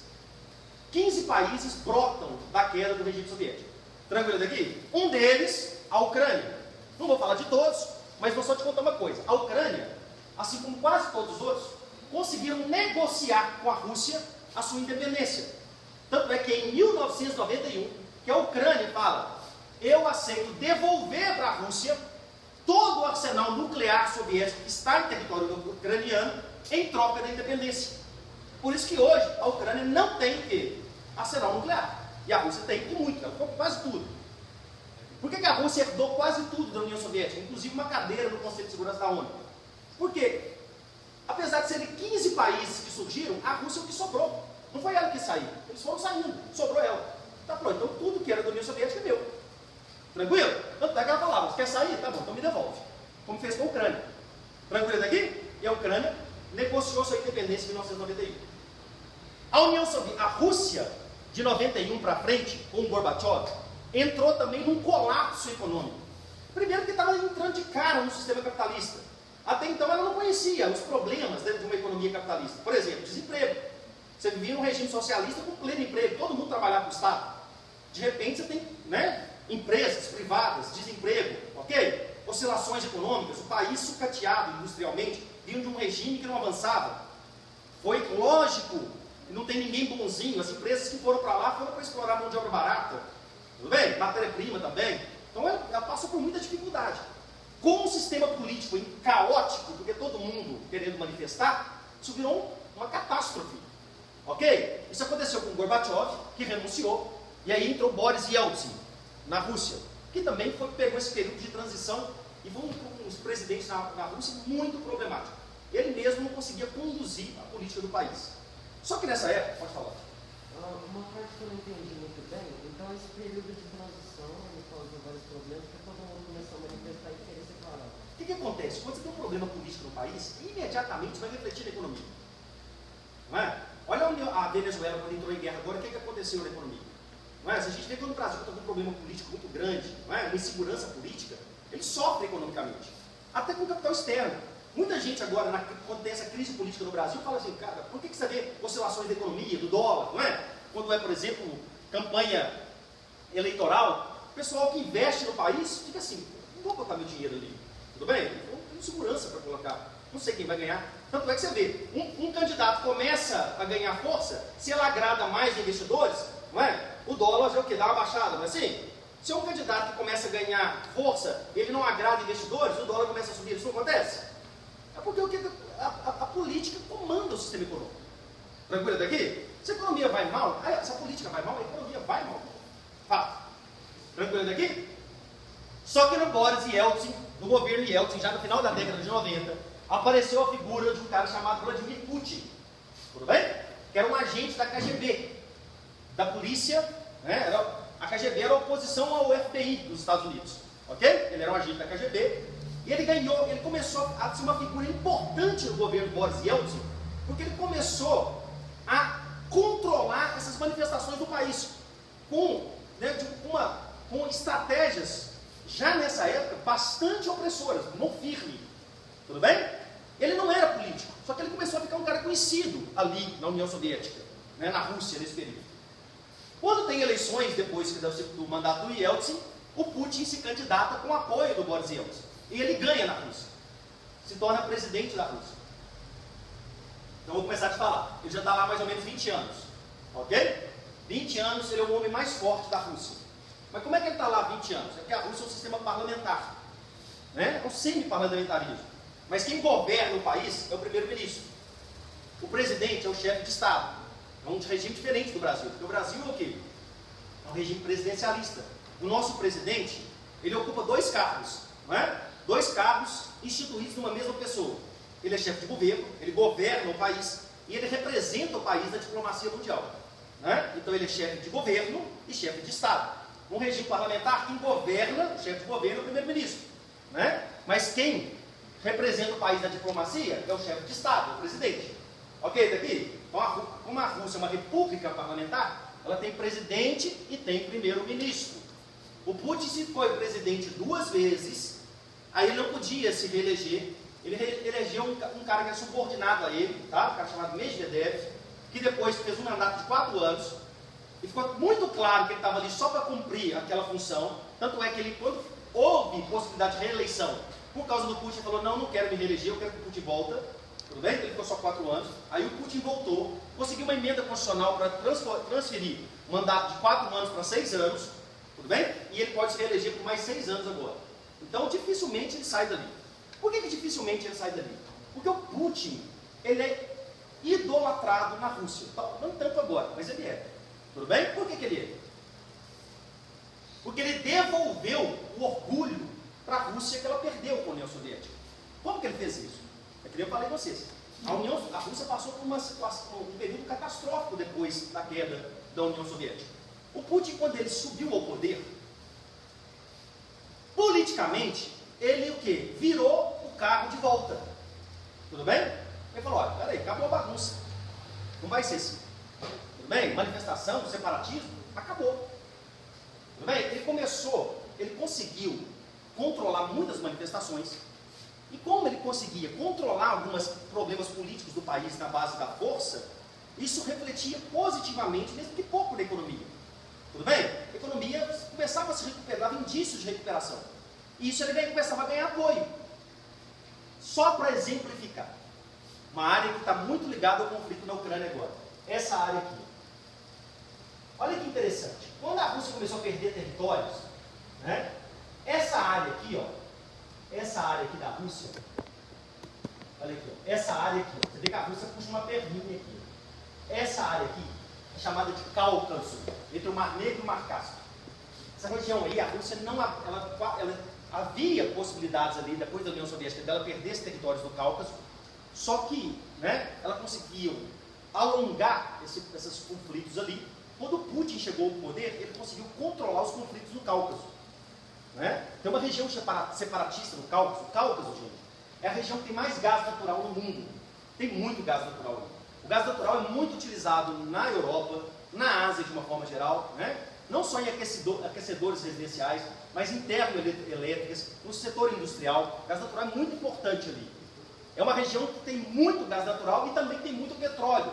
15 países brotam da queda do regime soviético. Tranquilo daqui? Um deles, a Ucrânia. Não vou falar de todos, mas vou só te contar uma coisa. A Ucrânia, assim como quase todos os outros, conseguiram negociar com a Rússia a sua independência. Tanto é que em 1991, que a Ucrânia fala, eu aceito devolver para a Rússia todo o arsenal nuclear soviético que está em território ucraniano em troca da independência. Por isso que hoje a Ucrânia não tem o quê? Arsenal nuclear. E a Rússia tem muito, ela comprou quase tudo. Por que a Rússia herdou quase tudo da União Soviética? Inclusive uma cadeira no Conselho de Segurança da ONU. Por quê? Apesar de serem 15 países que surgiram, a Rússia é o que sobrou. Não foi ela que saiu. Eles foram saindo, sobrou ela. Tá pronto, então tudo que era da União Soviética é meu. Tranquilo? Tanto é que ela falava, você quer sair? Tá bom, então me devolve. Como fez com a Ucrânia. Tranquilo daqui? E a Ucrânia negociou sua independência em 1991. A Rússia, de 91 para frente, com o Gorbachev, entrou também num colapso econômico. Primeiro que estava entrando de cara no sistema capitalista. Até então ela não conhecia os problemas dentro de uma economia capitalista. Por exemplo, desemprego. Você vivia num regime socialista com pleno emprego, todo mundo trabalhava para o Estado. De repente você tem, empresas privadas, desemprego, ok? Oscilações econômicas, o país sucateado industrialmente, vindo de um regime que não avançava. Foi lógico, não tem ninguém bonzinho, as empresas que foram para lá foram para explorar mão de obra barata, tudo bem? Matéria-prima também. Então ela passou por muita dificuldade. Com um sistema político caótico, porque todo mundo querendo manifestar, isso virou uma catástrofe. Ok? Isso aconteceu com Gorbachev, que renunciou, e aí entrou Boris Yeltsin, na Rússia, que também pegou esse período de transição e foi um dos presidentes na Rússia muito problemático. Ele mesmo não conseguia conduzir a política do país. Só que nessa época, pode falar. Uma parte que eu não entendi muito bem, então esse período de transição, ele causou vários problemas, porque todo mundo começou a manifestar e querer separar. O que acontece? Quando você tem um problema político no país, imediatamente vai refletir na economia. Não é? Olha a Venezuela, quando entrou em guerra agora, o que aconteceu na economia? Não é? Se a gente vê que o Brasil está com um problema político muito grande, não é? Uma insegurança política, ele sofre economicamente, até com o capital externo. Muita gente agora, quando tem essa crise política no Brasil, fala assim, cara, por que você vê oscilações da economia, do dólar, não é? Quando é, por exemplo, campanha eleitoral, o pessoal que investe no país fica assim, não vou botar meu dinheiro ali, tudo bem? Eu tenho segurança para colocar, não sei quem vai ganhar. Tanto é que você vê, um candidato começa a ganhar força, se ela agrada mais investidores, não é? O dólar já é o que? Dá uma baixada, não é assim? Se é um candidato que começa a ganhar força, ele não agrada investidores, o dólar começa a subir, isso não acontece? É porque a política comanda o sistema econômico. Tranquilo daqui? Se a economia vai mal, se a política vai mal, a economia vai mal. Fato. Tranquilo daqui? Só que no Boris Yeltsin, no governo Yeltsin, já no final da década de 90, apareceu a figura de um cara chamado Vladimir Putin. Tudo bem? Que era um agente da KGB, da polícia, né? A KGB era a oposição ao FBI dos Estados Unidos. Ok? Ele era um agente da KGB. E ele começou a ser uma figura importante no governo Boris Yeltsin, porque ele começou a controlar essas manifestações do país, com estratégias, já nessa época, bastante opressoras, mão firme. Tudo bem? Ele não era político, só que ele começou a ficar um cara conhecido ali na União Soviética, na Rússia, nesse período. Quando tem eleições, depois do mandato do Yeltsin, o Putin se candidata com o apoio do Boris Yeltsin. E ele ganha na Rússia. Se torna presidente da Rússia. Então vou começar a te falar. Ele já está lá mais ou menos 20 anos. Ok? 20 anos, ele é o homem mais forte da Rússia. Mas como é que ele está lá 20 anos? É porque a Rússia é um sistema parlamentar. É um semi-parlamentarismo. Mas quem governa o país é o primeiro-ministro. O presidente é o chefe de Estado. É um regime diferente do Brasil. Porque o Brasil é o quê? É um regime presidencialista. O nosso presidente, ele ocupa 2 cargos. Não é? 2 cargos instituídos numa mesma pessoa. Ele é chefe de governo, ele governa o país e ele representa o país na diplomacia mundial. Né? Então ele é chefe de governo e chefe de Estado. Um regime parlamentar, quem governa, o chefe de governo é o primeiro-ministro. Né? Mas quem representa o país na diplomacia é o chefe de Estado, o presidente. Ok, daqui? Então, como a Rússia é uma república parlamentar, ela tem presidente e tem primeiro-ministro. O Putin se foi presidente 2 vezes, aí ele não podia se reeleger. Ele elegeu um cara que é subordinado a ele, tá? Um cara chamado Medvedev, que depois fez um mandato de 4 anos, e ficou muito claro que ele estava ali só para cumprir aquela função. Tanto é que ele, quando houve possibilidade de reeleição, por causa do Putin, ele falou, não quero me reeleger, eu quero que o Putin volta. Tudo bem? Ele ficou só 4 anos. Aí o Putin voltou, conseguiu uma emenda constitucional para transferir o mandato de 4 anos para 6 anos. Tudo bem? E ele pode se reeleger por mais 6 anos agora. Então, dificilmente ele sai dali. Por que dificilmente ele sai dali? Porque o Putin, ele é idolatrado na Rússia. Não tanto agora, mas ele é. Tudo bem? Por que ele é? Porque ele devolveu o orgulho para a Rússia que ela perdeu com a União Soviética. Como que ele fez isso? É que eu falei para vocês. A Rússia passou por um período catastrófico depois da queda da União Soviética. O Putin, quando ele subiu ao poder, politicamente, ele o quê? Virou o carro de volta. Tudo bem? Ele falou, olha, peraí, acabou a bagunça. Não vai ser assim. Tudo bem? Manifestação, separatismo, acabou. Tudo bem? Ele conseguiu controlar muitas manifestações. E como ele conseguia controlar alguns problemas políticos do país na base da força, isso refletia positivamente, mesmo que pouco, na economia. Tudo bem? A economia começava a se recuperar, dava indícios de recuperação. E isso ele começava a ganhar apoio. Só para exemplificar, uma área que está muito ligada ao conflito na Ucrânia agora. Essa área aqui. Olha que interessante. Quando a Rússia começou a perder territórios, né, essa área aqui, ó, essa área aqui da Rússia, olha aqui, ó, essa área aqui, ó, você vê que a Rússia puxa uma perninha aqui. Essa área aqui é chamada de Cáucaso, entre o Mar Negro e o Mar Cáspio. Essa região aí, a Rússia não, ela havia possibilidades ali, depois da União Soviética, dela perder esses territórios do Cáucaso, só que, né, ela conseguiu alongar esses conflitos ali. Quando o Putin chegou ao poder, ele conseguiu controlar os conflitos no Cáucaso. Né? Tem uma região separatista no Cáucaso. O Cáucaso, gente, é a região que tem mais gás natural no mundo. Tem muito gás natural ali. O gás natural é muito utilizado na Europa, na Ásia de uma forma geral, né? Não só em aquecedores residenciais, mas em termoelétricas, no setor industrial. O gás natural é muito importante ali. É uma região que tem muito gás natural e também tem muito petróleo.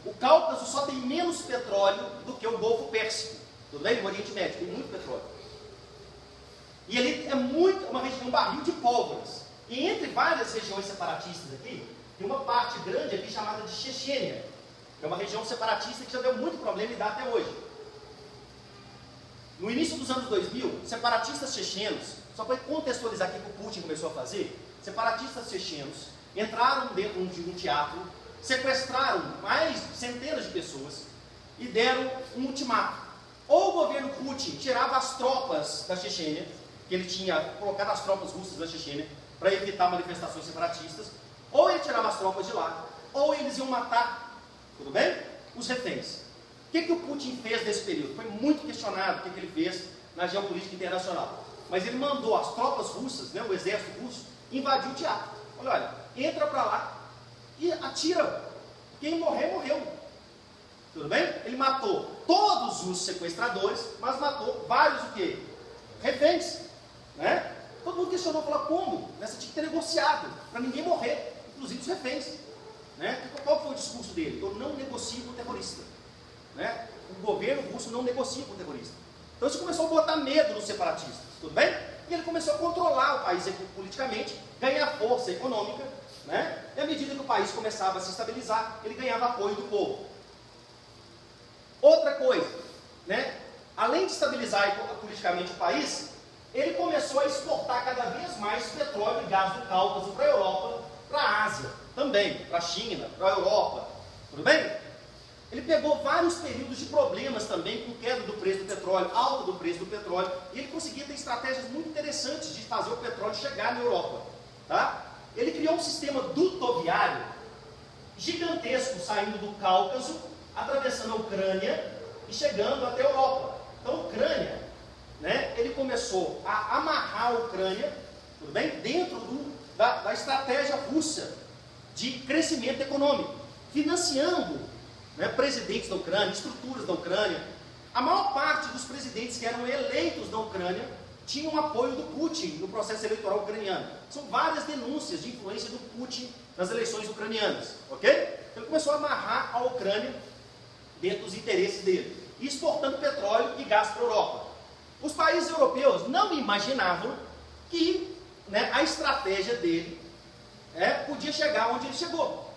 O Cáucaso só tem menos petróleo do que o Golfo Pérsico. Tudo bem? No Oriente Médio tem muito petróleo. E ele é uma região, um barril de pólvoras. E entre várias regiões separatistas aqui, tem uma parte grande aqui chamada de Chechênia. É uma região separatista que já deu muito problema e dá até hoje. No início dos anos 2000, separatistas chechenos, só para contextualizar aqui o que o Putin começou a fazer, separatistas chechenos entraram dentro de um teatro, sequestraram mais centenas de pessoas e deram um ultimato. Ou o governo Putin tirava as tropas da Chechênia, que ele tinha colocado as tropas russas na Chechênia para evitar manifestações separatistas, ou ele tirava as tropas de lá, ou eles iam matar, tudo bem? Os reféns. O que o Putin fez nesse período? Foi muito questionado o que ele fez na geopolítica internacional. Mas ele mandou as tropas russas, né, o exército russo, invadir o teatro. Olha, entra para lá e atira. Quem morrer, morreu. Tudo bem? Ele matou todos os sequestradores, mas matou vários o quê? Reféns. Né? Todo mundo questionou, falou, como? Você tinha que ter negociado, para ninguém morrer, inclusive os reféns. Né? Qual foi o discurso dele? Eu não negocio com o terrorista. Né? O governo russo não negocia com o terrorista. Então isso começou a botar medo nos separatistas, tudo bem? E ele começou a controlar o país politicamente, ganhar força econômica, né? E à medida que o país começava a se estabilizar, ele ganhava apoio do povo. Outra coisa, né? Além de estabilizar politicamente o país, ele começou a exportar cada vez mais petróleo e gás do Cáucaso para a Europa, para a Ásia também, para a China, para a Europa, tudo bem? Ele pegou vários períodos de problemas também com queda do preço do petróleo, alta do preço do petróleo, e ele conseguia ter estratégias muito interessantes de fazer o petróleo chegar na Europa. Tá? Ele criou um sistema dutoviário gigantesco saindo do Cáucaso, atravessando a Ucrânia e chegando até a Europa. Então a Ucrânia, né, ele começou a amarrar a Ucrânia, tudo bem? Dentro da estratégia russa de crescimento econômico, financiando, né, presidentes da Ucrânia, estruturas da Ucrânia. A maior parte dos presidentes que eram eleitos na Ucrânia tinham apoio do Putin no processo eleitoral ucraniano. São várias denúncias de influência do Putin nas eleições ucranianas, ok? Ele começou a amarrar a Ucrânia dentro dos interesses dele, exportando petróleo e gás para a Europa. Os países europeus não imaginavam que, né, a estratégia dele podia chegar onde ele chegou.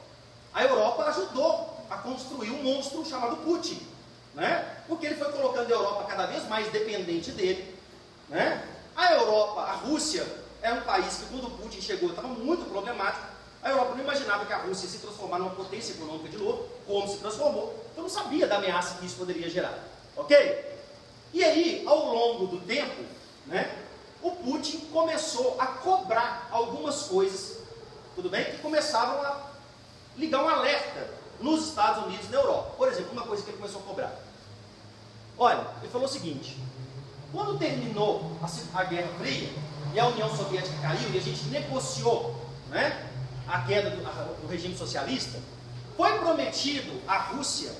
A Europa ajudou a construir um monstro chamado Putin, né? Porque ele foi colocando a Europa cada vez mais dependente dele, né? A Europa, a Rússia, é um país que quando o Putin chegou estava muito problemático. A Europa não imaginava que a Rússia ia se transformar numa potência econômica de novo, como se transformou, então não sabia da ameaça que isso poderia gerar, ok? E aí, ao longo do começou a cobrar algumas coisas, tudo bem? Que começavam a ligar um alerta nos Estados Unidos e na Europa. Por exemplo, uma coisa que ele começou a cobrar. Olha, ele falou o seguinte: quando terminou a Guerra Fria e a União Soviética caiu e a gente negociou, né, a queda do regime socialista, foi prometido à Rússia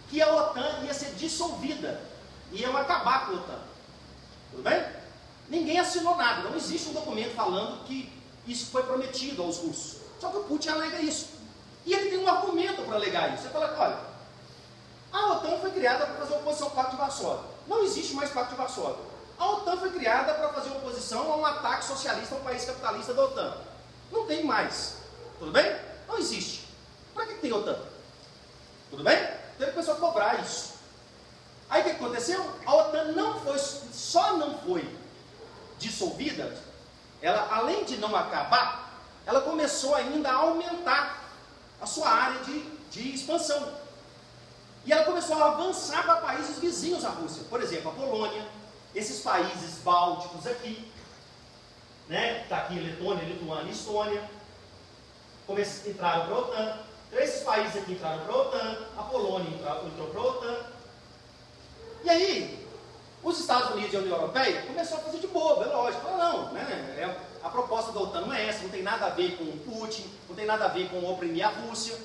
que a OTAN ia ser dissolvida, iam acabar com a OTAN. Tudo bem? Ninguém assinou nada, não existe um documento falando que isso foi prometido aos russos. Só que o Putin alega isso. E ele tem um argumento para alegar isso. Ele fala: olha, a OTAN foi criada para fazer oposição ao Pacto de Varsóvia. Não existe mais Pacto de Varsóvia. A OTAN foi criada para fazer oposição a um ataque socialista a um país capitalista da OTAN. Não tem mais. Tudo bem? Não existe. Para que tem OTAN? Tudo bem? Então ele começou a cobrar isso. Aí o que aconteceu? A OTAN só não foi dissolvida. Ela, além de não acabar, ela começou ainda a aumentar a sua área de expansão. E ela começou a avançar para países vizinhos à Rússia. Por exemplo, a Polônia, esses países bálticos aqui, né? Está aqui Letônia, Lituânia e Estônia, entraram para a OTAN. Então, esses países aqui entraram para a OTAN, a Polônia entrou para a OTAN. E aí, os Estados Unidos e a União Europeia começaram a fazer de bobo, é lógico. Falaram: não, né? A proposta da OTAN não é essa, não tem nada a ver com o Putin, não tem nada a ver com oprimir a Rússia,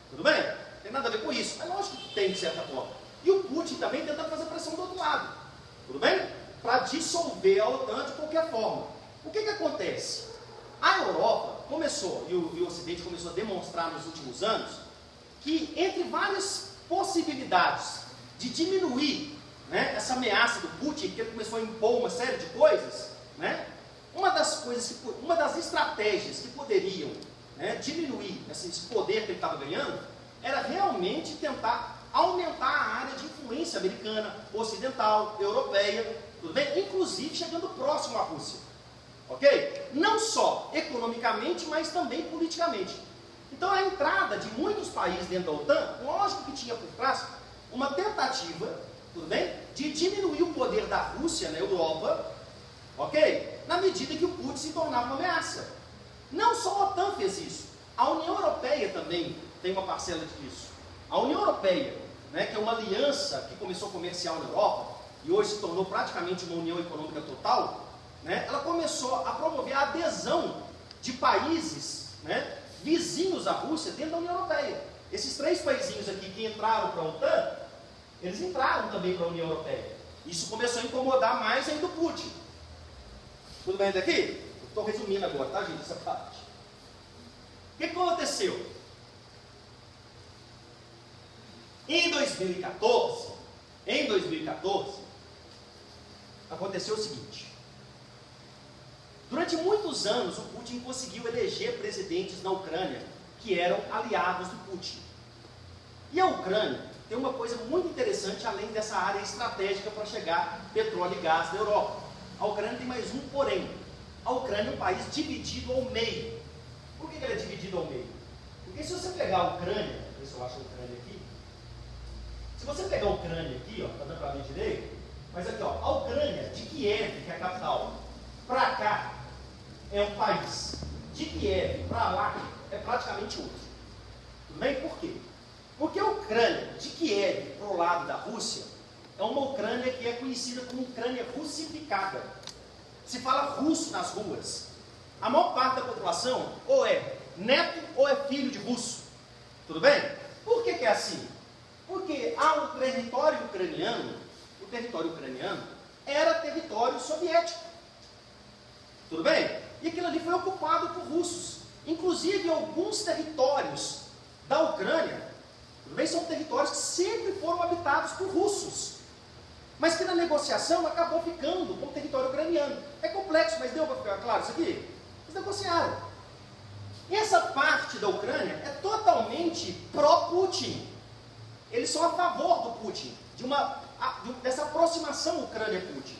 tudo bem? Não tem nada a ver com isso. É lógico que tem, de certa forma. E o Putin também tentando fazer pressão do outro lado, tudo bem? Para dissolver a OTAN de qualquer forma. O que acontece? A Europa começou, e o Ocidente começou a demonstrar nos últimos anos, que entre várias possibilidades de diminuir, né, essa ameaça do Putin, que ele começou a impor uma série de coisas, né, uma das estratégias que poderiam, né, diminuir esse poder que ele estava ganhando, era realmente tentar aumentar a área de influência americana, ocidental, europeia, tudo bem? Inclusive chegando próximo à Rússia. Ok? Não só economicamente, mas também politicamente. Então a entrada de muitos países dentro da OTAN, lógico que tinha por trás uma tentativa, tudo bem, de diminuir o poder da Rússia na Europa, ok? Na medida que o Putin se tornava uma ameaça. Não só a OTAN fez isso, a União Europeia também tem uma parcela disso. A União Europeia, né, que é uma aliança que começou comercial na Europa e hoje se tornou praticamente uma união econômica total, né, ela começou a promover a adesão de países, né, vizinhos à Rússia dentro da União Europeia. Esses 3 paísinhos aqui que entraram para a OTAN, eles entraram também para a União Europeia. Isso começou a incomodar mais ainda o Putin. Tudo bem daqui? Estou resumindo agora, tá, gente, essa parte. O que aconteceu? Em 2014, aconteceu o seguinte: durante muitos anos o Putin conseguiu eleger presidentes na Ucrânia que eram aliados do Putin. E a Ucrânia tem uma coisa muito interessante além dessa área estratégica para chegar petróleo e gás na Europa. A Ucrânia tem mais um porém. A Ucrânia é um país dividido ao meio. Por que ele é dividido ao meio? Porque se você pegar a Ucrânia, ver se eu acho a Ucrânia aqui. Se você pegar a Ucrânia aqui, ó, tá dando para ver direito, mas aqui, ó, a Ucrânia de Kiev, que é a capital, para cá é um país. De Kiev para lá é praticamente outro. Tudo bem? Por quê? Porque a Ucrânia de Kiev para o lado da Rússia é uma Ucrânia que é conhecida como Ucrânia russificada. Se fala russo nas ruas. A maior parte da população ou é neto ou é filho de russo. Tudo bem? Por que é assim? Porque o território ucraniano era território soviético. Tudo bem? E aquilo ali foi ocupado por russos. Inclusive alguns territórios da Ucrânia, tudo bem, são territórios que sempre foram habitados por russos. Mas que na negociação acabou ficando com o território ucraniano. É complexo, mas deu para ficar claro isso aqui? Eles negociaram. E essa parte da Ucrânia é totalmente pró-Putin. Eles são a favor do Putin, dessa aproximação Ucrânia-Putin.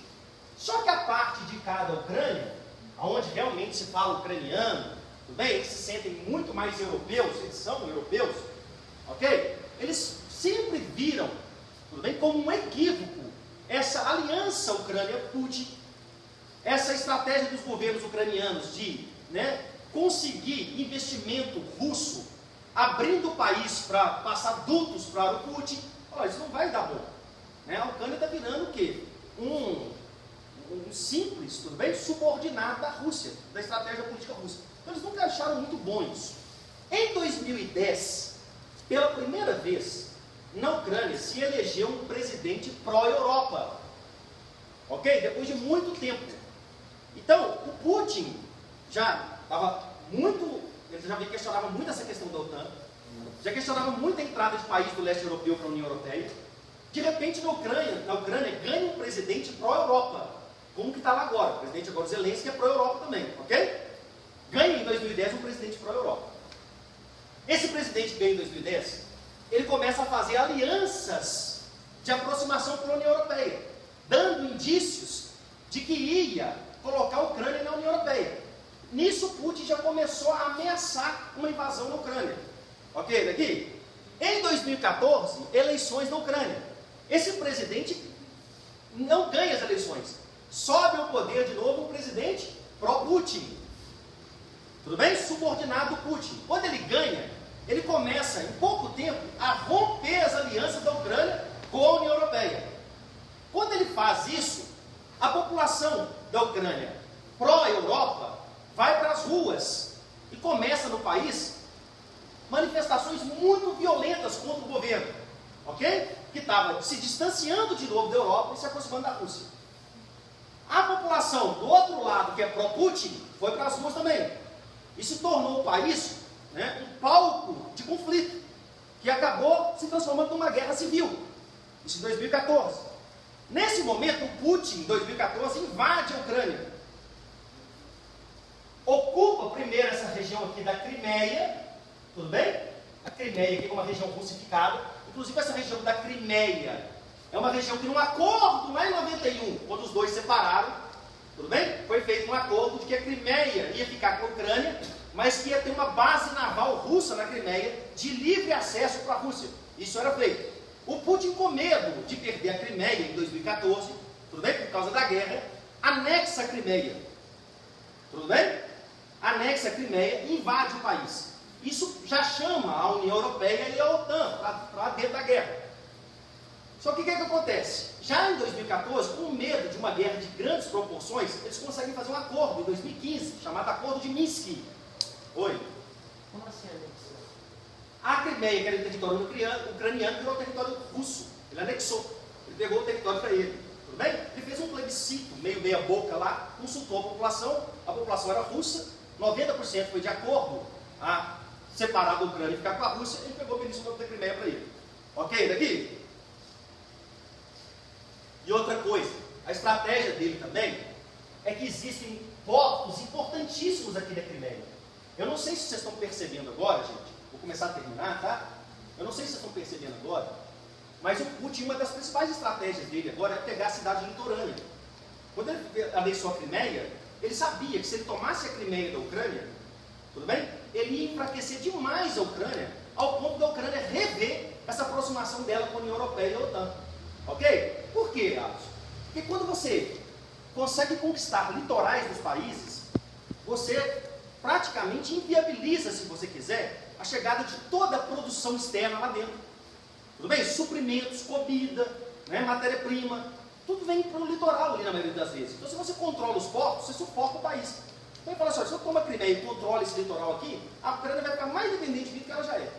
Só que a parte de cada Ucrânia, onde realmente se fala ucraniano, tudo bem? Eles se sentem muito mais europeus, eles são europeus, ok? Eles sempre viram, tudo bem, como um equívoco essa aliança Ucrânia-Putin. essa estratégia dos governos ucranianos de, né, conseguir investimento russo, abrindo o país para passar dutos para o Putin, olha, isso não vai dar bom. Né? A Ucrânia está virando o quê? Um simples, tudo bem, subordinado da Rússia, da estratégia política russa. Então eles nunca acharam muito bom isso. Em 2010, pela primeira vez, na Ucrânia se elegeu um presidente pró-Europa. Ok? Depois de muito tempo. Então, o Putin já estava muito, ele já questionava muito essa questão da OTAN, já questionava muito a entrada de países do leste europeu para a União Europeia. De repente, na Ucrânia ganha um presidente pró-Europa, como que está lá agora. O presidente agora Zelensky é pró-Europa também, ok? Ganha em 2010 um presidente pró-Europa. Esse presidente que ganha em 2010, ele começa a fazer alianças de aproximação com a União Europeia, dando indícios de que ia colocar a Ucrânia na União Europeia. Nisso, Putin já começou a ameaçar uma invasão na Ucrânia. Ok, daqui? Em 2014, eleições na Ucrânia. Esse presidente não ganha as eleições. Sobe ao poder de novo um presidente pró-Putin. Tudo bem? Subordinado ao Putin. Quando ele ganha, ele começa, em pouco tempo, a romper as alianças da Ucrânia com a União Europeia. Quando ele faz isso, a população da Ucrânia pró-Europa vai para as ruas e começa no país manifestações muito violentas contra o governo, ok? Que estava se distanciando de novo da Europa e se aproximando da Rússia. A população do outro lado, que é pró-Putin, foi para as ruas também. E se tornou o país, né, um palco de conflito, que acabou se transformando numa guerra civil. Isso em 2014. Nesse momento, o Putin, em 2014, invade a Ucrânia. Ocupa primeiro essa região aqui da Crimeia, tudo bem? A Crimeia aqui é uma região russificada. Inclusive essa região da Crimeia é uma região que num acordo lá em 91, quando os dois separaram, tudo bem? Foi feito um acordo de que a Crimeia ia ficar com a Ucrânia, mas que ia ter uma base naval russa na Crimeia de livre acesso para a Rússia. Isso era feito. O Putin, com medo de perder a Crimeia em 2014, tudo bem? Por causa da guerra, anexa a Crimeia. Tudo bem? Anexa a Crimeia e invade o país. Isso já chama a União Europeia e a OTAN para dentro da guerra. Só que o que acontece? Já em 2014, com medo de uma guerra de grandes proporções, eles conseguem fazer um acordo em 2015, chamado Acordo de Minsk. Oi? Como assim anexou? A Crimeia, que era um território ucraniano, virou território russo. Ele anexou. Ele pegou o território para ele. Tudo bem? Ele fez um plebiscito, meio meia boca lá, consultou a população era russa, 90% foi de acordo a separar da Ucrânia e ficar com a Rússia, ele pegou o península da Crimeia para ele. Ok, daqui? E outra coisa, a estratégia dele também é que existem portos importantíssimos aqui da Crimeia. Eu não sei se vocês estão percebendo agora, gente, vou começar a terminar, tá? Eu não sei se vocês estão percebendo agora, mas o Putin, uma das principais estratégias dele agora é pegar a cidade litorânea. Quando ele anexou a Crimeia, ele sabia que se ele tomasse a Crimeia da Ucrânia, tudo bem? Ele ia enfraquecer demais a Ucrânia, ao ponto da Ucrânia rever essa aproximação dela com a União Europeia e a OTAN. Ok? Por quê, Alisson? Porque quando você consegue conquistar litorais dos países, você praticamente inviabiliza, se você quiser, a chegada de toda a produção externa lá dentro. Tudo bem? Suprimentos, comida, né, matéria-prima, tudo vem para o litoral ali na maioria das vezes. Então, se você controla os portos, você sufoca o país. Então, ele fala assim, se eu tomo a Crimeia e controlo esse litoral aqui, a Ucrânia vai ficar mais dependente de mim do que ela já é.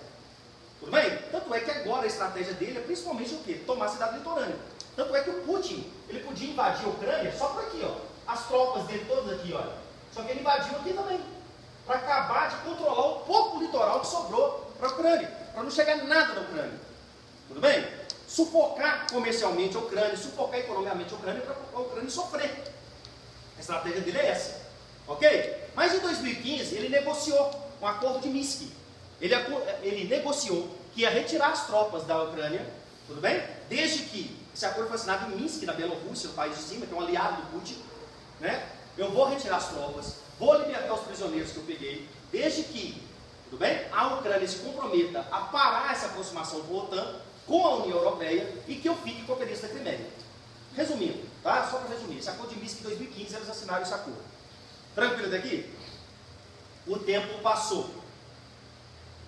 Tudo bem? Tanto é que agora a estratégia dele é principalmente o quê? Tomar a cidade litorânea. Tanto é que o Putin, ele podia invadir a Ucrânia só por aqui, ó. As tropas dele todas aqui, olha. Só que ele invadiu aqui também. Para acabar de controlar o pouco litoral que sobrou para a Ucrânia. Para não chegar nada na Ucrânia. Tudo bem? Sufocar comercialmente a Ucrânia, sufocar economicamente a Ucrânia para a Ucrânia sofrer. A estratégia dele é essa. Ok? Mas em 2015 ele negociou um acordo de Minsk. Ele negociou que ia retirar as tropas da Ucrânia, tudo bem? Desde que esse acordo foi assinado em Minsk, na Bielorrússia, no país de cima, que é um aliado do Putin, né? Eu vou retirar as tropas, vou libertar os prisioneiros que eu peguei, desde que, tudo bem? A Ucrânia se comprometa a parar essa aproximação com a OTAN, com a União Europeia, e que eu fique com a Península da Crimeia. Resumindo, tá? Só para resumir, esse acordo de Minsk em 2015 eles assinaram esse acordo. Tranquilo daqui? O tempo passou.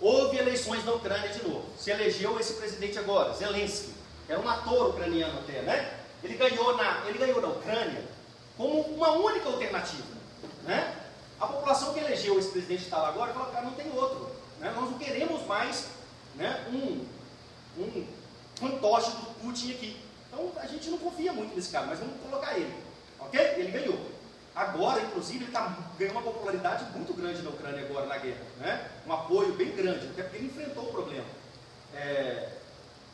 Houve eleições na Ucrânia de novo. Se elegeu esse presidente agora, Zelensky. Era um ator ucraniano até, né? Ele ganhou na Ucrânia como uma única alternativa, né? A população que elegeu esse presidente que está lá agora falou, cara, não tem outro, né? Nós não queremos mais, né, um fantoche do Putin aqui. Então a gente não confia muito nesse cara, mas vamos colocar ele, ok? Ele ganhou. Agora, inclusive, ele ganhou uma popularidade muito grande na Ucrânia agora na guerra, né? Um apoio bem grande, até porque ele enfrentou o problema.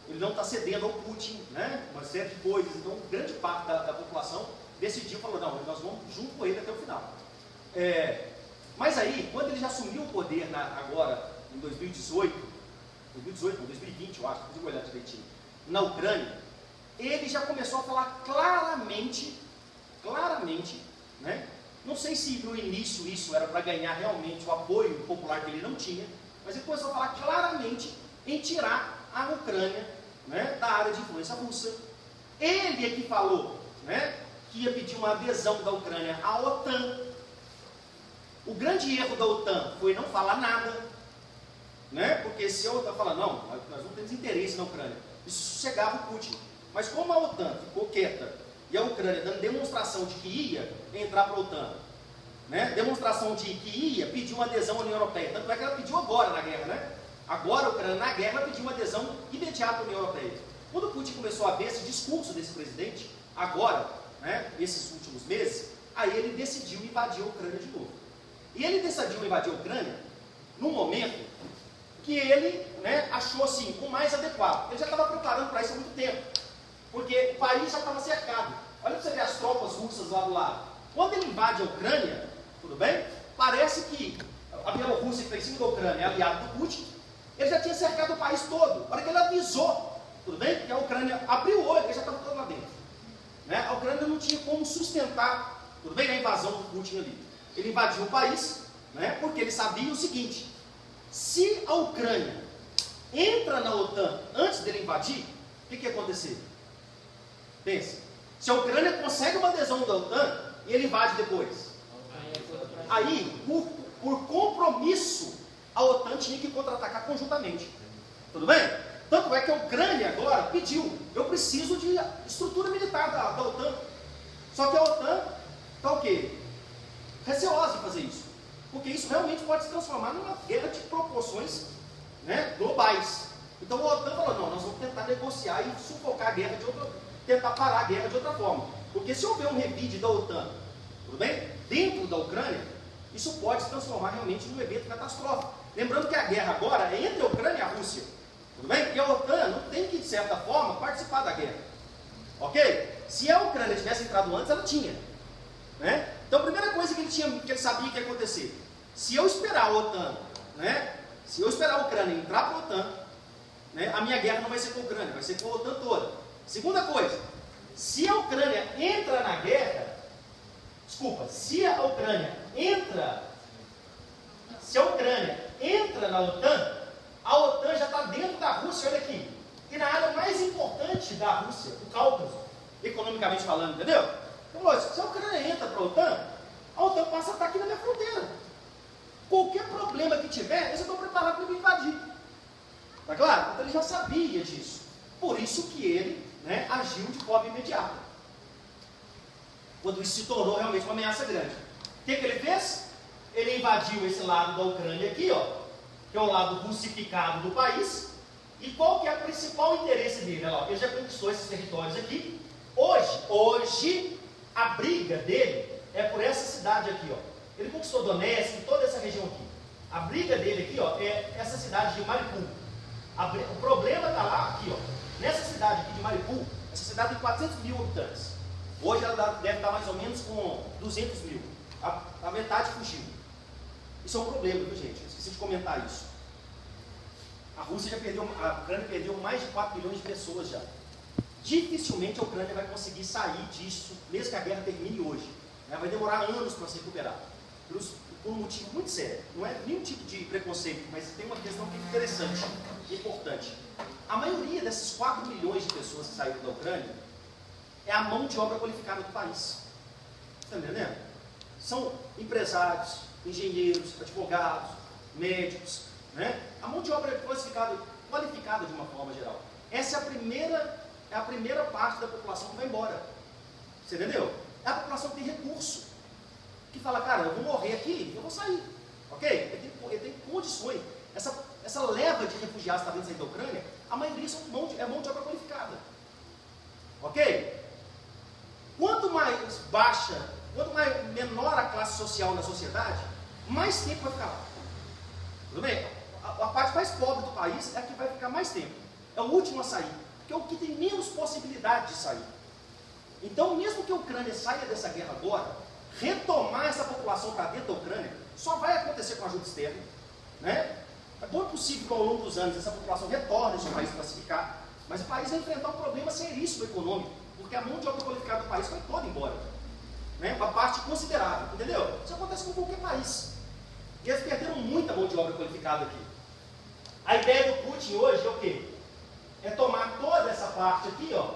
Ele não está cedendo ao Putin, né? Uma série de coisas. Então, grande parte da população decidiu, falou, não, nós vamos junto com ele até o final. Mas aí, quando ele já assumiu o poder agora, em 2018, não, 2020, eu acho, não consigo olhar direitinho, na Ucrânia, ele já começou a falar claramente, né? Não sei se no início isso era para ganhar realmente o apoio popular que ele não tinha, mas ele começou a falar claramente em tirar a Ucrânia, né, da área de influência russa. Ele é que falou, né, que ia pedir uma adesão da Ucrânia à OTAN. O grande erro da OTAN foi não falar nada, né, porque se a OTAN falar, não, nós não temos interesse na Ucrânia, isso sossegava o Putin. Mas como a OTAN ficou quieta e a Ucrânia dando demonstração de que ia entrar para a OTAN, né, demonstração de que ia pedir uma adesão à União Europeia, tanto é que ela pediu agora na guerra, né? Agora a Ucrânia na guerra pediu uma adesão imediata à União Europeia. Quando o Putin começou a ver esse discurso desse presidente, agora, né, esses últimos meses, aí ele decidiu invadir a Ucrânia de novo. E ele decidiu invadir a Ucrânia num momento que ele, né, achou assim, o mais adequado. Ele já estava preparando para isso há muito tempo, porque o país já estava cercado. Olha para você ver as tropas russas lá do lado. Quando ele invade a Ucrânia, tudo bem? Parece que a Bielorrússia, que está em cima da Ucrânia, é aliado do Putin. Ele já tinha cercado o país todo. Para que ele avisou, tudo bem? Que a Ucrânia abriu o olho, ele já estava todo lá dentro, né? A Ucrânia não tinha como sustentar, tudo bem, a invasão do Putin ali. Ele invadiu o país, né? Porque ele sabia o seguinte: se a Ucrânia entra na OTAN antes dele invadir, o que ia acontecer? Pensa, se a Ucrânia consegue uma adesão da OTAN e ele invade depois, aí, por compromisso, a OTAN tinha que contra-atacar conjuntamente. Tudo bem? Tanto é que a Ucrânia agora pediu, eu preciso de estrutura militar da OTAN. Só que a OTAN está o quê? Receosa em fazer isso. Porque isso realmente pode se transformar numa guerra de proporções, né, globais. Então a OTAN falou, não, nós vamos tentar negociar e sufocar a guerra de outra, tentar parar a guerra de outra forma. Porque se houver um revide da OTAN, tudo bem? Dentro da Ucrânia, isso pode se transformar realmente num evento catastrófico. Lembrando que a guerra agora é entre a Ucrânia e a Rússia. Tudo bem? E a OTAN não tem que, de certa forma, participar da guerra. Ok? Se a Ucrânia tivesse entrado antes, ela tinha, né? Então a primeira coisa que ele sabia que ia acontecer, se eu esperar a OTAN, né? Se eu esperar a Ucrânia entrar para a OTAN, né, a minha guerra não vai ser com a Ucrânia, vai ser com a OTAN toda. Segunda coisa, se a Ucrânia entra na guerra, se a Ucrânia entra na OTAN, a OTAN já está dentro da Rússia, olha aqui, e na área mais importante da Rússia, o Cáucaso, economicamente falando, entendeu? Então, lógico, se a Ucrânia entra para a OTAN passa a estar aqui na minha fronteira. Qualquer problema que tiver, eles estão preparados para me invadir. Tá claro? Então ele já sabia disso. Por isso que ele, né, agiu de forma imediata. Quando isso se tornou realmente uma ameaça grande. O que ele fez? Ele invadiu esse lado da Ucrânia aqui, ó, que é o lado russificado do país. E qual que é o principal interesse dele? Olha lá, ele já conquistou esses territórios aqui. Hoje a briga dele é por essa cidade aqui, ó. Ele conquistou Donetsk, toda essa região aqui. A briga dele aqui, ó, é essa cidade de Mariupol. O problema está lá, aqui, ó. Nessa cidade aqui de Mariupol, essa cidade tem 400 mil habitantes. Hoje ela deve estar mais ou menos com 200 mil. A metade fugiu. Isso é um problema, viu, gente? Eu esqueci de comentar isso. A Ucrânia perdeu mais de 4 milhões de pessoas já. Dificilmente a Ucrânia vai conseguir sair disso, mesmo que a guerra termine hoje. Vai demorar anos para se recuperar. Por um motivo muito sério. Não é nenhum tipo de preconceito, mas tem uma questão que é interessante, importante. A maioria desses 4 milhões de pessoas que saíram da Ucrânia é a mão de obra qualificada do país. Está entendendo? São empresários, engenheiros, advogados, médicos, né? A mão de obra é qualificada de uma forma geral. Essa é a primeira parte da população que vai embora. Você entendeu? É a população que tem recurso. Que fala, cara, eu vou morrer aqui, eu vou sair. Ok? Ele tem condições. Essa leva de refugiados que está dentro da Ucrânia, a maioria é mão de obra qualificada. Ok? Quanto mais baixa, menor a classe social na sociedade, mais tempo vai ficar lá. Tudo bem? A parte mais pobre do país é a que vai ficar mais tempo. É o último a sair, que é o que tem menos possibilidade de sair. Então, mesmo que a Ucrânia saia dessa guerra agora, retomar essa população para dentro da Ucrânia só vai acontecer com ajuda externa, né? É bom possível que ao longo dos anos essa população retorne ao seu país pacificar, mas o país vai enfrentar um problema seríssimo econômico, porque a mão de obra qualificada do país foi toda embora, né? Uma parte considerável, entendeu? Isso acontece com qualquer país. E eles perderam muita mão de obra qualificada aqui. A ideia do Putin hoje é o quê? É tomar toda essa parte aqui, ó,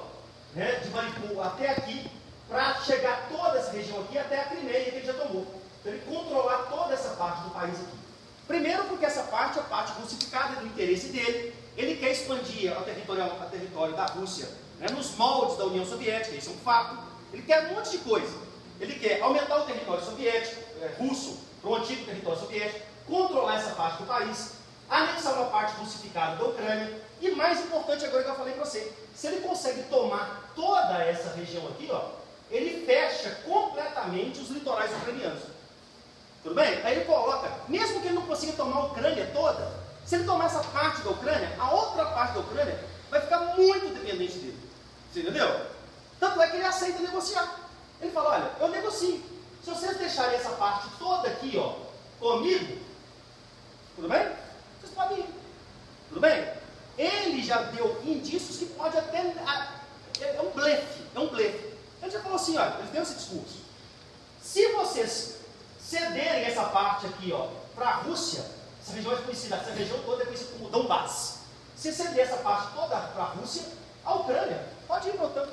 né, de Mariupol até aqui, para chegar toda essa região aqui até a Crimeia que ele já tomou. Então ele controlar toda essa parte do país aqui. Primeiro porque essa parte é a parte russificada do interesse dele. Ele quer expandir a território da Rússia, né, nos moldes da União Soviética, isso é um fato. Ele quer um monte de coisa. Ele quer aumentar o território soviético, russo, para o antigo território soviético, controlar essa parte do país, anexar uma parte russificada da Ucrânia, e mais importante agora que eu falei para você, se ele consegue tomar toda essa região aqui, ó, ele fecha completamente os litorais ucranianos. Tudo bem? Aí ele coloca, mesmo que ele não consiga tomar a Ucrânia toda, se ele tomar essa parte da Ucrânia, a outra parte da Ucrânia vai ficar muito dependente dele. Você entendeu? Tanto é que ele aceita negociar. Ele fala, olha, eu negocio. Se vocês deixarem essa parte toda aqui, ó, comigo, tudo bem? Vocês podem ir. Tudo bem? Ele já deu indícios que pode até... É um blefe, Ele já falou assim, olha, ele deu esse discurso. Se vocês cederem essa parte aqui, ó, para a Rússia, essa região é conhecida, essa região toda é conhecida como Donbass. Se ceder essa parte toda para a Rússia, a Ucrânia pode ir voltando.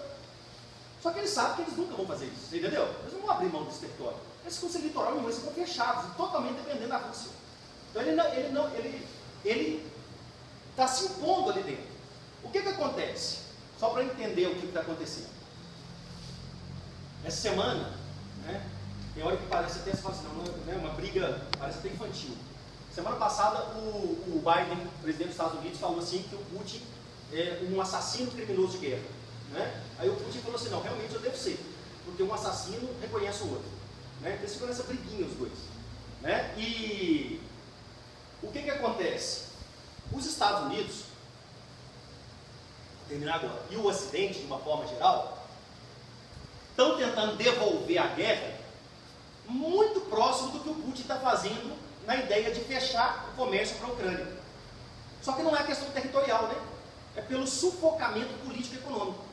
Só que eles sabem que eles nunca vão fazer isso, entendeu? Eles não vão abrir mão desse território. Esse conselho litoral nenhum, eles ficam fechados, totalmente dependendo da Rússia. Então ele está se impondo ali dentro. O que acontece? Só para entender o que está acontecendo. Essa semana, né, tem hora que parece até, assim, não, uma briga, parece até infantil. Semana passada, o Biden, presidente dos Estados Unidos, falou assim que o Putin é um assassino criminoso de guerra. Né? Aí o Putin falou assim, não, realmente eu devo ser, porque um assassino reconhece o outro. Né? Eles ficam nessa briguinha os dois. Né? E o que acontece? Os Estados Unidos, vou terminar agora, e o Ocidente, de uma forma geral, estão tentando devolver a guerra muito próximo do que o Putin está fazendo na ideia de fechar o comércio para a Ucrânia. Só que não é questão territorial, né? É pelo sufocamento político e econômico.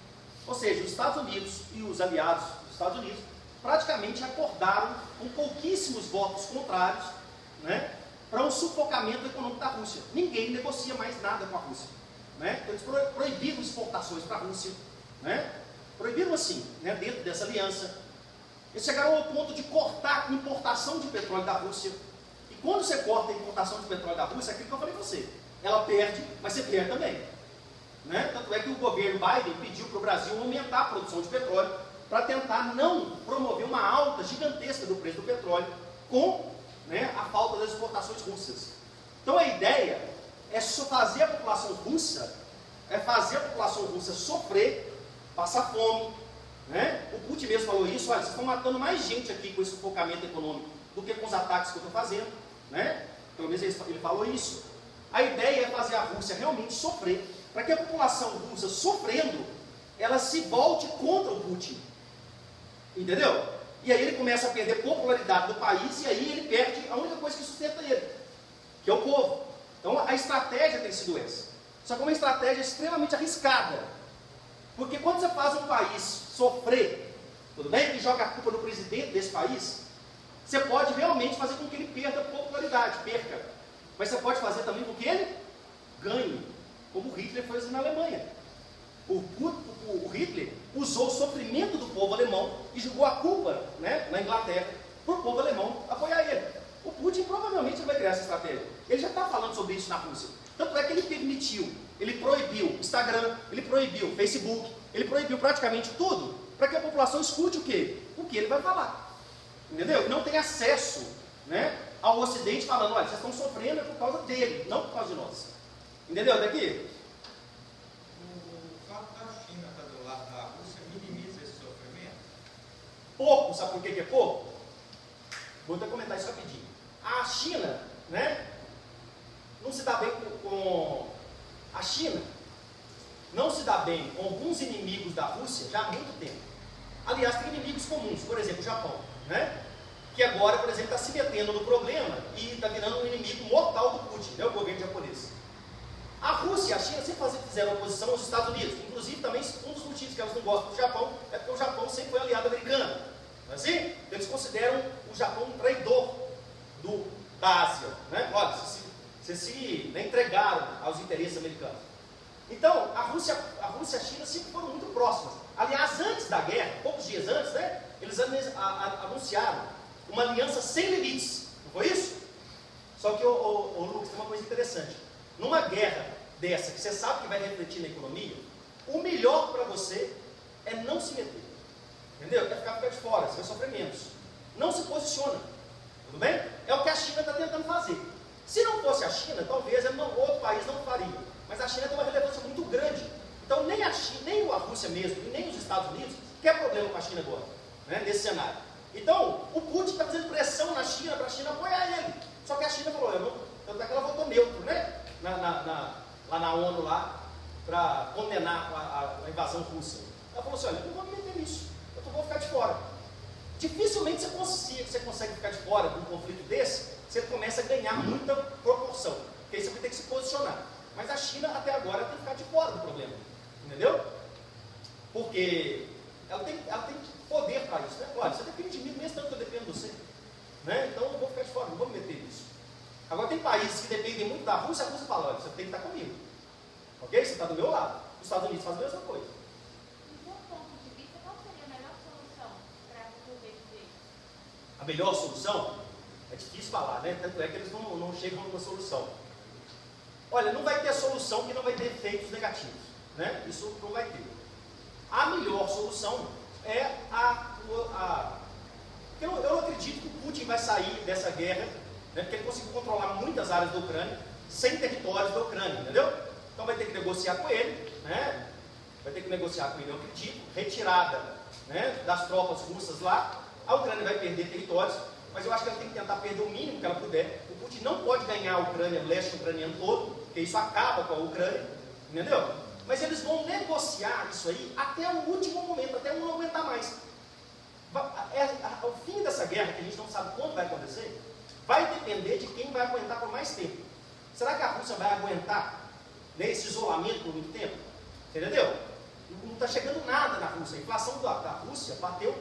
Ou seja, os Estados Unidos e os aliados dos Estados Unidos praticamente acordaram com pouquíssimos votos contrários, né, para um sufocamento econômico da Rússia. Ninguém negocia mais nada com a Rússia. Né? Então eles proibiram exportações para a Rússia. Né? Proibiram assim, né, dentro dessa aliança. Eles chegaram ao ponto de cortar a importação de petróleo da Rússia. E quando você corta a importação de petróleo da Rússia, é aquilo que eu falei para você. Ela perde, mas você perde também. Né? Tanto é que o governo Biden pediu para o Brasil aumentar a produção de petróleo para tentar não promover uma alta gigantesca do preço do petróleo com, né, a falta das exportações russas. Então a ideia é fazer a população russa, sofrer, passar fome. Né? O Putin mesmo falou isso, olha, vocês estão matando mais gente aqui com esse sufocamento econômico do que com os ataques que eu estou fazendo. Né? Pelo menos ele falou isso. A ideia é fazer a Rússia realmente sofrer, para que a população russa sofrendo, ela se volte contra o Putin. Entendeu? E aí ele começa a perder popularidade do país, e aí ele perde a única coisa que sustenta ele, que é o povo. Então a estratégia tem sido essa. Só que é uma estratégia extremamente arriscada. Porque quando você faz um país sofrer, tudo bem? E joga a culpa no presidente desse país, você pode realmente fazer com que ele perca popularidade, Mas você pode fazer também com que ele ganhe, como Hitler fez na Alemanha. O Hitler usou o sofrimento do povo alemão e jogou a culpa, né, na Inglaterra para o povo alemão apoiar ele. O Putin provavelmente vai criar essa estratégia. Ele já está falando sobre isso na Rússia. Tanto é que ele permitiu, ele proibiu Instagram, ele proibiu Facebook, ele proibiu praticamente tudo para que a população escute o quê? O que ele vai falar. Entendeu? Não tem acesso, né, ao Ocidente falando, olha, vocês estão sofrendo por causa dele, não por causa de nós. Entendeu? Daqui? O fato da China estar do lado da Rússia minimiza esse sofrimento? Pouco, sabe por que é pouco? Vou até comentar isso rapidinho. A China, né, não se dá bem com... A China não se dá bem com alguns inimigos da Rússia já há muito tempo. Aliás, tem inimigos comuns, por exemplo, o Japão, né? Que agora, por exemplo, está se metendo no problema e está virando um inimigo mortal do Putin, né, o governo japonês. A Rússia e a China sempre fizeram oposição aos Estados Unidos. Inclusive, também, um dos motivos que elas não gostam do Japão é porque o Japão sempre foi aliado americano. Não é assim? Eles consideram o Japão um traidor da Ásia. Né? Olha, vocês se entregaram aos interesses americanos. Então, a Rússia e a China sempre foram muito próximas. Aliás, antes da guerra, poucos dias antes, né, eles anunciaram uma aliança sem limites. Não foi isso? Só que, Lucas, tem uma coisa interessante. Numa guerra dessa, que você sabe que vai refletir na economia, o melhor para você é não se meter. Entendeu? É ficar de fora, você vai sofrer menos. Não se posiciona. Tudo bem? É o que a China está tentando fazer. Se não fosse a China, talvez outro país não faria. Mas a China tem uma relevância muito grande. Então nem a China, nem a Rússia mesmo, e nem os Estados Unidos, quer problema com a China agora, né, nesse cenário. Então, o Putin está fazendo pressão na China para a China apoiar ele. Só que a China falou, tanto é que ela votou neutro, né? Lá na ONU, lá, para condenar a invasão russa. Ela falou assim, olha, eu não vou me meter nisso, eu vou ficar de fora. Dificilmente você consegue ficar de fora de um conflito desse, você começa a ganhar muita proporção, porque aí você vai ter que se posicionar. Mas a China, até agora, tem que ficar de fora do problema, entendeu? Porque ela tem poder para isso, né? Olha, você depende de mim mesmo tanto que eu dependo de você, né? Então eu vou ficar de fora, não vou me meter nisso. Agora tem países que dependem muito da Rússia, a Rússia fala, olha, você tem que estar comigo, ok? Você está do meu lado. Os Estados Unidos fazem a mesma coisa. Do seu ponto de vista, qual seria a melhor solução para resolver isso? A melhor solução? É difícil falar, né? Tanto é que eles não chegam numa solução. Olha, não vai ter solução que não vai ter efeitos negativos, né? Isso não vai ter. A melhor solução é eu não acredito que o Putin vai sair dessa guerra, né? Porque ele conseguiu controlar muitas áreas da Ucrânia, sem territórios da Ucrânia, entendeu? Então vai ter que negociar com ele, né? Vai ter que negociar com ele, eu acredito, retirada, né, das tropas russas lá. A Ucrânia vai perder territórios, mas eu acho que ela tem que tentar perder o mínimo que ela puder. O Putin não pode ganhar a Ucrânia, o leste ucraniano todo, porque isso acaba com a Ucrânia, entendeu? Mas eles vão negociar isso aí até o último momento, até não aguentar mais. O fim dessa guerra, que a gente não sabe quando vai acontecer, vai depender de quem vai aguentar por mais tempo. Será que a Rússia vai aguentar, né, esse isolamento por muito tempo? Entendeu? Não está chegando nada na Rússia. A inflação da Rússia bateu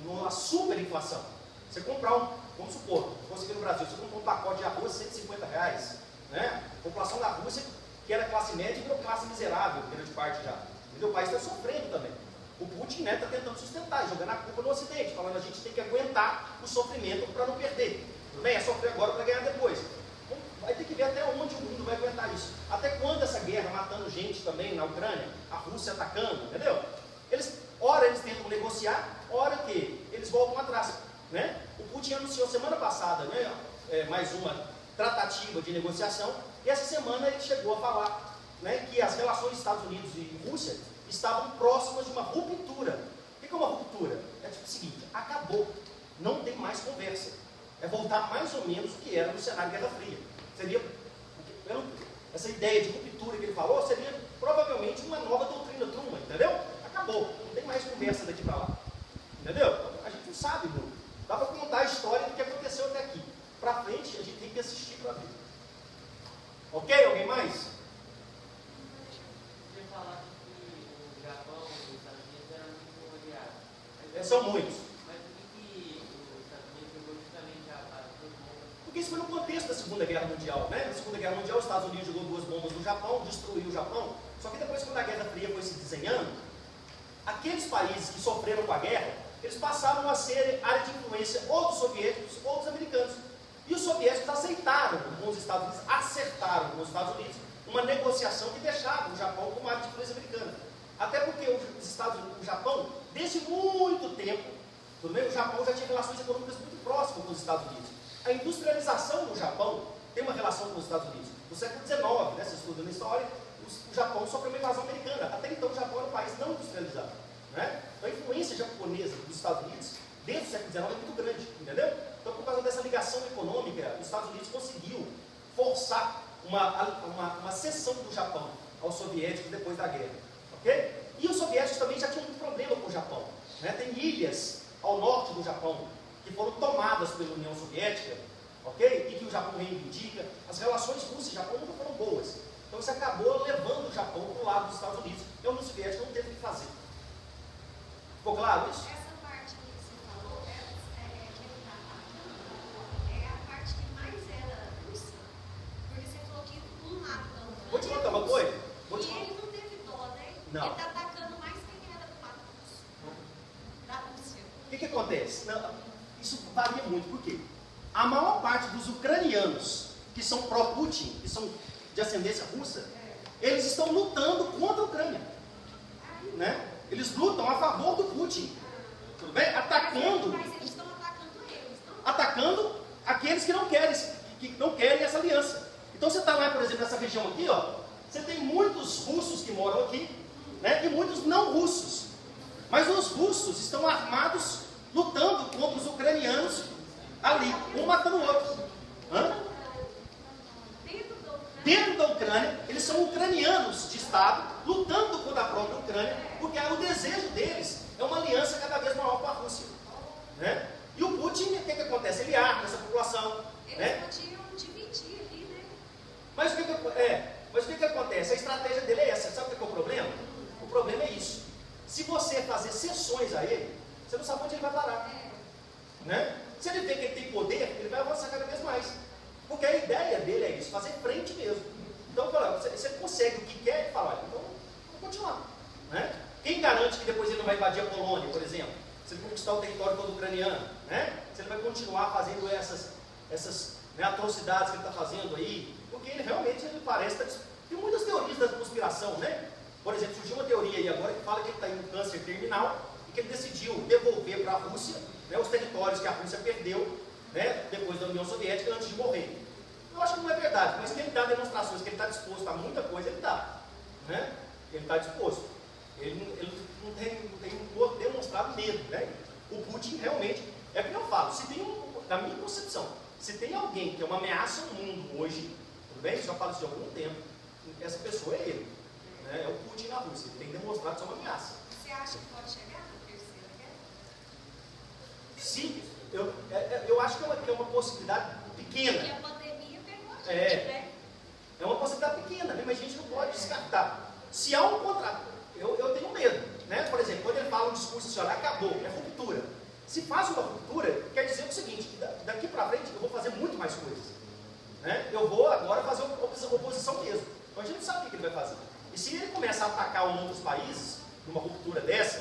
numa super inflação. Você comprar vamos supor, se fosse aqui no Brasil, você compra um pacote de arroz R$150, né? A população da Rússia, que era classe média, virou classe miserável, grande parte já. Entendeu? O país está sofrendo também. O Putin, né, está tentando sustentar, jogando a culpa no Ocidente, falando a gente tem que aguentar o sofrimento para não perder. Tudo bem? É sofrer agora para ganhar depois. Então, vai ter que ver até onde o mundo vai aguentar isso. Até quando essa guerra, matando gente também na Ucrânia, a Rússia atacando, entendeu? Ora eles tentam negociar, ora que eles voltam atrás. Né? O Putin anunciou semana passada, né, mais uma tratativa de negociação, e essa semana ele chegou a falar, né, que as relações Estados Unidos e Rússia estavam próximas de uma ruptura. O que é uma ruptura? É tipo o seguinte, acabou, não tem mais conversa. É voltar mais ou menos o que era no cenário de Guerra Fria. Seria, essa ideia de ruptura que ele falou, seria provavelmente uma nova doutrina Truman, entendeu? Acabou, não tem mais conversa daqui para lá. Entendeu? A gente não sabe, Bruno. Dá para contar a história do que aconteceu até aqui. Para frente, a gente tem que assistir para ver. Ok? Alguém mais? Você falar que o Japão e os Estados Unidos eram muito aliados. São muitos. Mas por que os Estados Unidos jogou justamente as duas bombas? Porque isso foi no contexto da Segunda Guerra Mundial, né? Na Segunda Guerra Mundial, os Estados Unidos jogou 2 bombas no Japão, destruiu o Japão. Só que depois, quando a Guerra Fria foi se desenhando, aqueles países que sofreram com a guerra, eles passaram a ser área de influência ou dos soviéticos ou dos americanos. E os soviéticos aceitaram com os Estados Unidos, acertaram com os Estados Unidos uma negociação que deixava o Japão como área de influência americana. Até porque o Japão, desde muito tempo, tudo bem? O Japão já tinha relações econômicas muito próximas com os Estados Unidos. A industrialização no Japão tem uma relação com os Estados Unidos. No século XIX, né, vocês estudam na história, o Japão sofreu uma invasão americana. Até então o Japão era um país não industrializado. Né? Então a influência japonesa dos Estados Unidos, desde o século XIX, é muito grande, entendeu? Então, por causa dessa ligação econômica, os Estados Unidos conseguiu forçar uma cessão do Japão aos soviéticos depois da guerra. Okay? E os soviéticos também já tinham muito problema com o Japão. Né? Tem ilhas ao norte do Japão que foram tomadas pela União Soviética, okay? E que o Japão reivindica. As relações Rússia e Japão nunca foram boas. Então isso acabou levando o Japão para o lado dos Estados Unidos. E a União Soviética não teve o que fazer. Ficou claro isso? Essa parte que você falou, é a parte que mais era russa, porque você falou que um lado da Ucrânia. Vou te contar uma coisa. E ele não teve dó, né? Não. Ele está atacando mais quem era do lado russo. Da Rússia. O que acontece? Não, isso varia muito, por quê? A maior parte dos ucranianos que são pró-Putin, que são de ascendência russa, eles estão lutando contra a Ucrânia. Né? Eles lutam a favor do Putin. Tudo bem? Atacando. Mas eles estão atacando eles, não? Atacando aqueles que não querem essa aliança. Então você está lá, por exemplo, nessa região aqui, ó, você tem muitos russos que moram aqui, né, e muitos não russos. Mas os russos estão armados, lutando contra os ucranianos ali, um matando o outro. Hã? Dentro da Ucrânia, eles são ucranianos de Estado, lutando contra a própria Ucrânia, porque o desejo deles é uma aliança cada vez maior com a Rússia. Né? E o Putin, o que acontece? Ele arma essa população. Eles Né? podiam dividir ali, né? Mas o que acontece? A estratégia dele é essa. Sabe o que é o problema? O problema é isso. Se você fazer cessões a ele, você não sabe onde ele vai parar. Né? Se ele vê que ele tem poder, ele vai avançar cada vez mais. Porque a ideia dele é isso, fazer frente mesmo. Então, você consegue o que quer, ele fala, olha, então vamos continuar. Né? Quem garante que depois ele não vai invadir a Polônia, por exemplo? Se ele conquistar o território todo ucraniano, né? Se ele vai continuar fazendo essas né, atrocidades que ele está fazendo aí, porque ele realmente parece estar... Tem muitas teorias da conspiração, né? Por exemplo, surgiu uma teoria aí agora que fala que ele está em um câncer terminal e que ele decidiu devolver para a Rússia, né, os territórios que a Rússia perdeu, né, depois da União Soviética, antes de morrer. Eu acho que não é verdade, mas que ele dá demonstrações que ele está disposto a muita coisa, ele dá. Né? Ele está disposto. Ele não tem demonstrado medo. Né? O Putin realmente, é o que eu falo, na minha concepção, se tem alguém que é uma ameaça ao mundo hoje, tudo bem? Já falo isso de algum tempo, essa pessoa é ele. Né? É o Putin na Rússia, ele tem demonstrado ser uma ameaça. Você acha que pode chegar na terceira guerra? Sim, eu acho que é uma possibilidade pequena. Porque a pandemia pegou a gente, né? É uma possibilidade pequena, né? Mas a gente não pode descartar. Se há um contrato, eu tenho medo. Né? Por exemplo, quando ele fala um discurso assim, olha, acabou, é ruptura. Se faz uma ruptura, quer dizer o seguinte, que daqui para frente eu vou fazer muito mais coisas. Né? Eu vou agora fazer oposição mesmo. Então a gente não sabe o que ele vai fazer. E se ele começar a atacar outros países, numa ruptura dessa,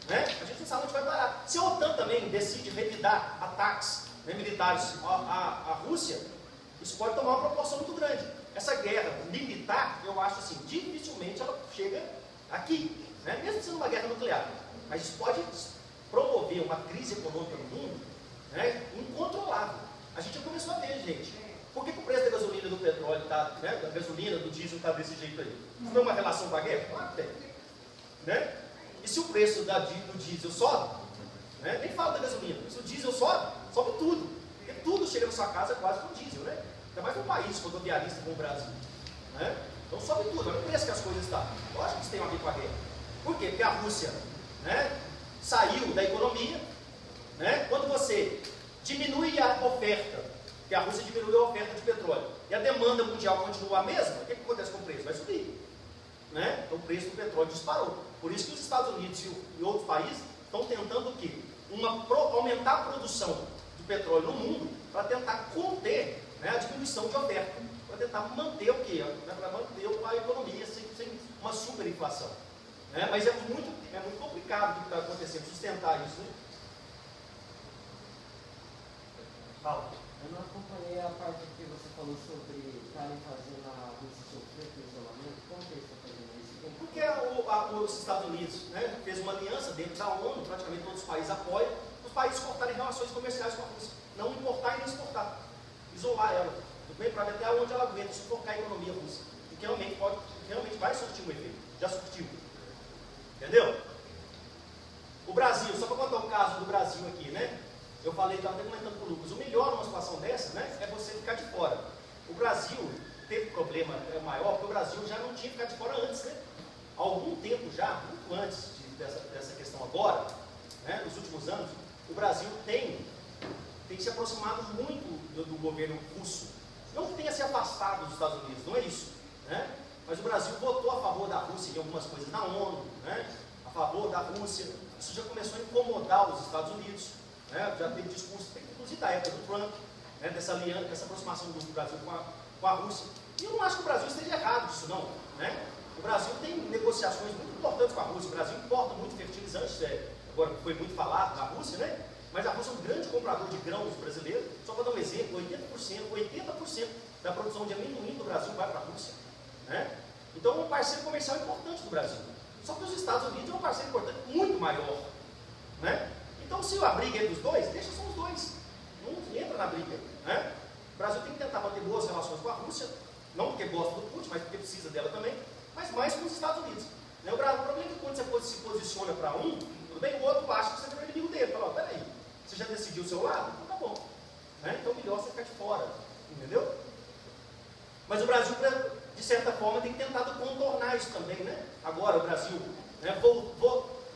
né? A gente não sabe onde vai parar. Se a OTAN também decide revidar ataques, né, militares à Rússia, isso pode tomar uma proporção muito grande. Essa guerra militar, eu acho assim, dificilmente ela chega aqui, né? Mesmo sendo uma guerra nuclear. Mas isso pode promover uma crise econômica no mundo, né, incontrolável. A gente já começou a ver, gente. Por que o preço da gasolina e do petróleo está, né, da gasolina, do diesel está desse jeito aí? Isso não é uma relação com a guerra? Claro que tem. Né? E se o preço do diesel sobe, né, nem falo da gasolina, se o diesel sobe tudo. Porque tudo chega na sua casa quase com diesel, né? Ainda mais num país rodoviarista como o Brasil. Né? Então sobe tudo, olha o preço que as coisas estão. Lógico que isso tem a ver com a guerra. Por quê? Porque a Rússia, né, saiu da economia, né? Quando você diminui a oferta, que a Rússia diminuiu a oferta de petróleo, e a demanda mundial continua a mesma, o que acontece com o preço? Vai subir. Né? Então o preço do petróleo disparou. Por isso que os Estados Unidos e outros países estão tentando o quê? Aumentar a produção de petróleo no mundo para tentar conter, né, a diminuição de oferta, para tentar manter o quê? Para manter a economia sem uma superinflação. Né? Mas é muito complicado o que está acontecendo, sustentar isso. Né? Fala. Eu não acompanhei a parte que você falou sobre estarem fazendo a Rússia sofrer com isolamento. Como que eles estão fazendo isso? Porque os Estados Unidos, né, fez uma aliança dentro da ONU, praticamente todos os países apoiam, os países cortarem relações comerciais com a Rússia. Não importar e nem exportar. Isolar ela. Tudo bem? Para ver até onde ela aguenta, sufocar a economia russa. E que realmente vai surtir um efeito. Já surtiu. Entendeu? O Brasil, só para contar o caso do Brasil aqui, né? Eu falei, estava até comentando com o Lucas, o melhor numa situação dessa, né, é você ficar de fora. O Brasil teve problema maior, porque o Brasil já não tinha ficado de fora antes, né? Há algum tempo já, muito antes dessa questão agora, né, nos últimos anos, o Brasil tem se aproximado muito do governo russo. Não que tenha se afastado dos Estados Unidos, não é isso, né? Mas o Brasil votou a favor da Rússia em algumas coisas na ONU, né? A favor da Rússia. Isso já começou a incomodar os Estados Unidos. Né? Já teve discurso, inclusive da época do Trump, né? dessa aliança, dessa aproximação do Brasil com a Rússia. E eu não acho que o Brasil esteja errado disso, não. Né? O Brasil tem negociações muito importantes com a Rússia. O Brasil importa muito fertilizantes, agora foi muito falado da Rússia, né? Mas a Rússia é um grande comprador de grãos brasileiro. Só para dar um exemplo, 80% da produção de amendoim do Brasil vai para a Rússia. Né? Então é um parceiro comercial importante do Brasil. Só que os Estados Unidos é um parceiro importante muito maior. Né? Então, se a briga é dos dois, deixa só os dois. Não entra na briga. Né? O Brasil tem que tentar manter boas relações com a Rússia, não porque gosta do Putin, mas porque precisa dela também, mas mais com os Estados Unidos. Né? O problema é que quando você se posiciona para um, tudo bem, o outro acha que você é o inimigo dele. Fala, peraí, você já decidiu o seu lado? Então tá bom. Né? Então melhor você ficar de fora. Entendeu? Mas o Brasil, de certa forma, tem tentado contornar isso também. Né? Agora o Brasil, né,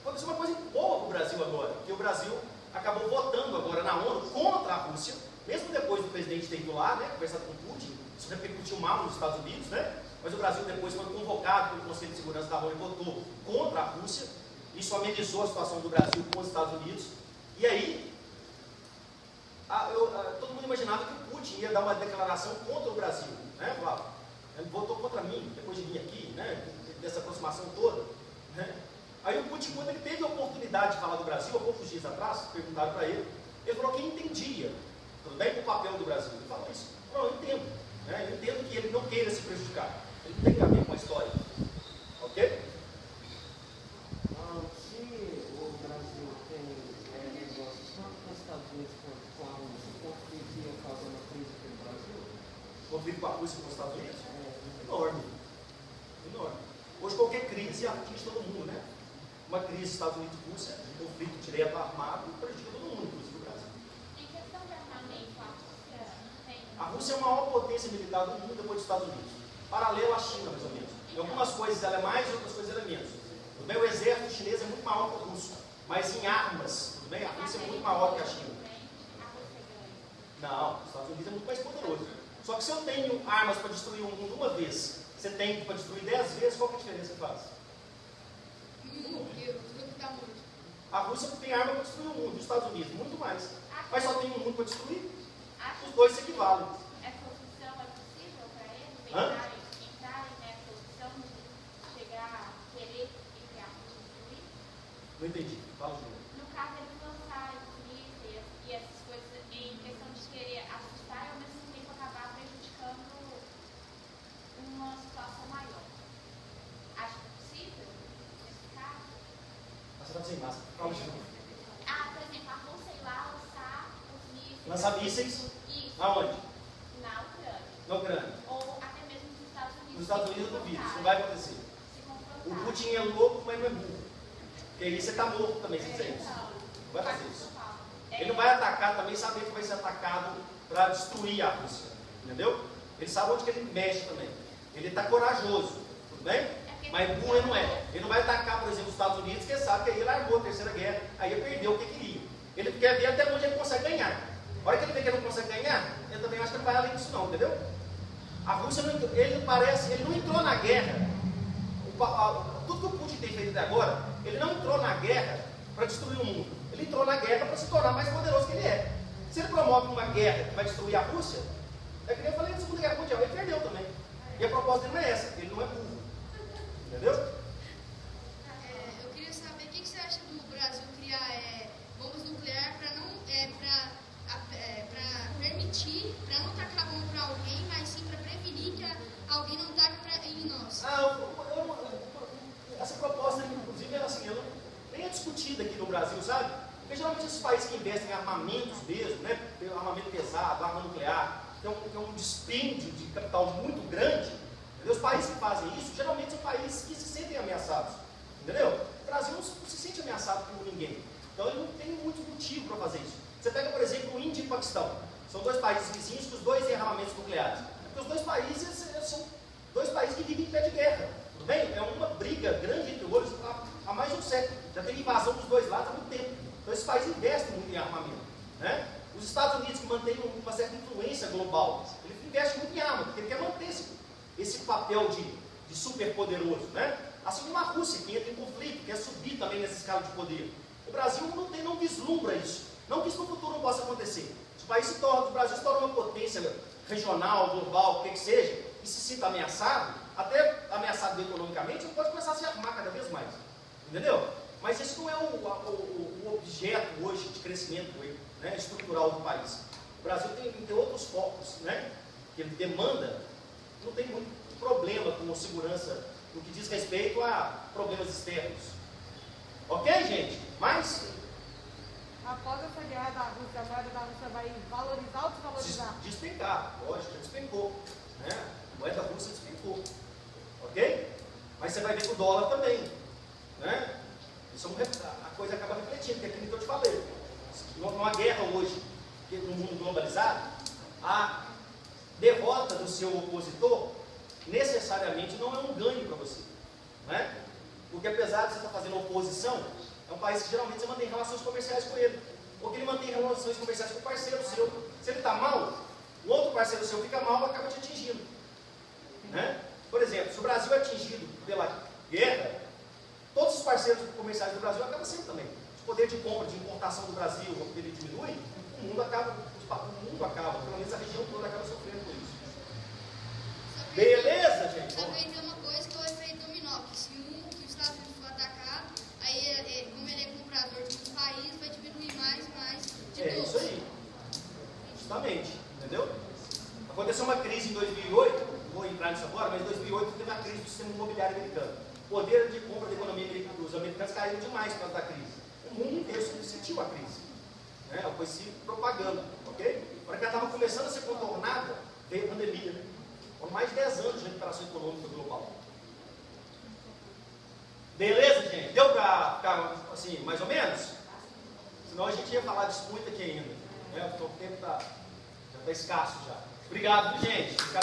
aconteceu uma coisa boa para o Brasil agora, que o Brasil acabou votando agora na ONU contra a Rússia, mesmo depois do presidente ter ido lá, né, conversado com o Putin, isso repercutiu mal nos Estados Unidos, né, mas o Brasil depois foi convocado pelo Conselho de Segurança da ONU e votou contra a Rússia, isso amenizou a situação do Brasil com os Estados Unidos, e aí, todo mundo imaginava que o Putin ia dar uma declaração contra o Brasil, né, falava, ele votou contra mim, depois de vir aqui, né, dessa aproximação toda, né. Aí o Putin, quando ele teve a oportunidade de falar do Brasil, há poucos dias atrás, perguntaram para ele falou que entendia, tudo bem, o papel do Brasil. Ele falou isso. Ele falou, eu entendo. Né? Eu entendo que ele não queira se prejudicar. Ele não tem a ver com a história. Ok? Se o Brasil tem negócios tanto com os Estados Unidos quanto com a Rússia, o conflito ia causar uma crise aqui no Brasil? Conflito com a Rússia e com os Estados Unidos? Enorme. Enorme. Hoje qualquer crise atinge todo mundo, né? Uma crise Estados Unidos e Rússia, um conflito direto armado, prejudica todo mundo, inclusive o Brasil. Em questão de armamento, a Rússia tem... A Rússia é a maior potência militar do mundo depois dos Estados Unidos. Paralela à China, mais ou menos. Em algumas coisas ela é mais, em outras coisas ela é menos. Tudo bem? O exército chinês é muito maior que o russo. Mas em armas, tudo bem? A Rússia é muito maior que a China. Não, os Estados Unidos é muito mais poderoso. Só que se eu tenho armas para destruir o mundo uma vez, você tem para destruir 10 vezes, qual que é a diferença que faz? A Rússia tem arma para destruir o mundo, os Estados Unidos, muito mais. Mas só tem um mundo para destruir. Os dois se equivalem. Essa opção é possível para eles entrarem nessa opção de chegar a querer criar destruir? Não entendi. Fala, Júlia. No caso, eles lançarem mísseis e essas coisas em questão de querer assustar e ao mesmo tempo acabar prejudicando uma situação maior. Acho possível nesse caso? Você está sem máscara. Fala, Júlia. Por exemplo, a Rússia ir lá lançar os mísseis. Lançar mísseis? Isso. Aonde? Na Ucrânia. Na Ucrânia. Ou até mesmo nos Estados Unidos. Nos Estados Unidos eu duvido, isso não vai acontecer. Se confrontar. O Putin é louco, mas não é burro. Porque aí você está morto também, se fizer isso. Não vai fazer isso. Ele não vai atacar também sabendo que vai ser atacado para destruir a Rússia. Entendeu? Ele sabe onde que ele mexe também. Ele está corajoso, tudo bem? Mas burro ele não é. Ele não vai atacar, por exemplo, os Estados Unidos, porque ele sabe que aí ele largou a Terceira Guerra, aí ele perdeu o que queria. Ele quer ver até onde ele consegue ganhar. A hora que ele vê que ele não consegue ganhar, ele também acha que não vai além disso não, entendeu? A Rússia, ele não entrou na guerra. Tudo que o Putin tem feito até agora, ele não entrou na guerra para destruir o mundo. Ele entrou na guerra para se tornar mais poderoso que ele é. Se ele promove uma guerra que vai destruir a Rússia, é que nem eu falei na Segunda Guerra Mundial, ele perdeu também. E a proposta dele não é essa, ele não é burro. Entendeu? né, pelo armamento pesado, arma nuclear, que é um dispêndio de capital muito grande, entendeu? Os países que fazem isso, geralmente são países que se sentem ameaçados, entendeu? O Brasil não se sente ameaçado por ninguém, então ele não tem muito motivo para fazer isso. Você pega, por exemplo, o Índia e o Paquistão, são dois países vizinhos que os dois têm armamentos nucleares, porque os dois países são dois países que vivem em pé de guerra, tudo bem? É uma briga grande entre eles há mais de um século, já tem invasão dos dois lados há muito tempo, então esses países investem muito em armamento, né? Os Estados Unidos, que mantêm uma certa influência global, ele investe muito em arma, porque ele quer manter esse papel de superpoderoso, né? Assim como a Rússia, que entra em conflito, quer subir também nessa escala de poder. O Brasil não vislumbra isso. Não que isso no futuro não possa acontecer. Se o Brasil se torna uma potência regional, global, o que seja, e se sinta ameaçado, até ameaçado economicamente, ele pode começar a se armar cada vez mais. Entendeu? Mas isso não é o objeto hoje de crescimento, né, estrutural do país. O Brasil tem outros focos, né, que ele demanda, não tem muito problema com segurança no que diz respeito a problemas externos. Ok, gente? Mas após essa guerra da Rússia, a moeda da Rússia vai valorizar ou desvalorizar? Despencar, lógico, já despencou, né? A moeda russa despencou, ok? Mas você vai ver que o dólar também, né? Isso a coisa acaba refletindo, que é aquilo que eu te falei. Numa guerra hoje, no mundo globalizado, a derrota do seu opositor necessariamente não é um ganho para você, né? Porque apesar de você estar fazendo oposição, é um país que geralmente você mantém relações comerciais com ele, ou que ele mantém relações comerciais com o parceiro seu. Se ele está mal, o outro parceiro seu fica mal, acaba te atingindo, né? Por exemplo, se o Brasil é atingido pela guerra, todos os parceiros comerciais do Brasil acabam sendo também. Se o poder de compra, de importação do Brasil, ele diminui, o mundo acaba, pelo menos a região toda acaba sofrendo com isso. Beleza, gente? Só que tem uma coisa que é o efeito dominó, que se os Estados Unidos for atacar, aí como ele é comprador de um país, vai diminuir mais de É todos. isso aí. Justamente, entendeu? Aconteceu uma crise em 2008, vou entrar nisso agora, mas em 2008 teve a crise do sistema imobiliário americano. O poder de compra da economia dos americanos caiu demais por causa da crise. O mundo inteiro sentiu a crise, né? Ela foi se propagando, ok? Para que ela estava começando a ser contornada, veio a pandemia, né? Foram mais de 10 anos de recuperação econômica global. Beleza, gente? Deu para ficar assim, mais ou menos? Senão a gente ia falar disso muito aqui ainda, né? O tempo já está escasso já. Obrigado, gente.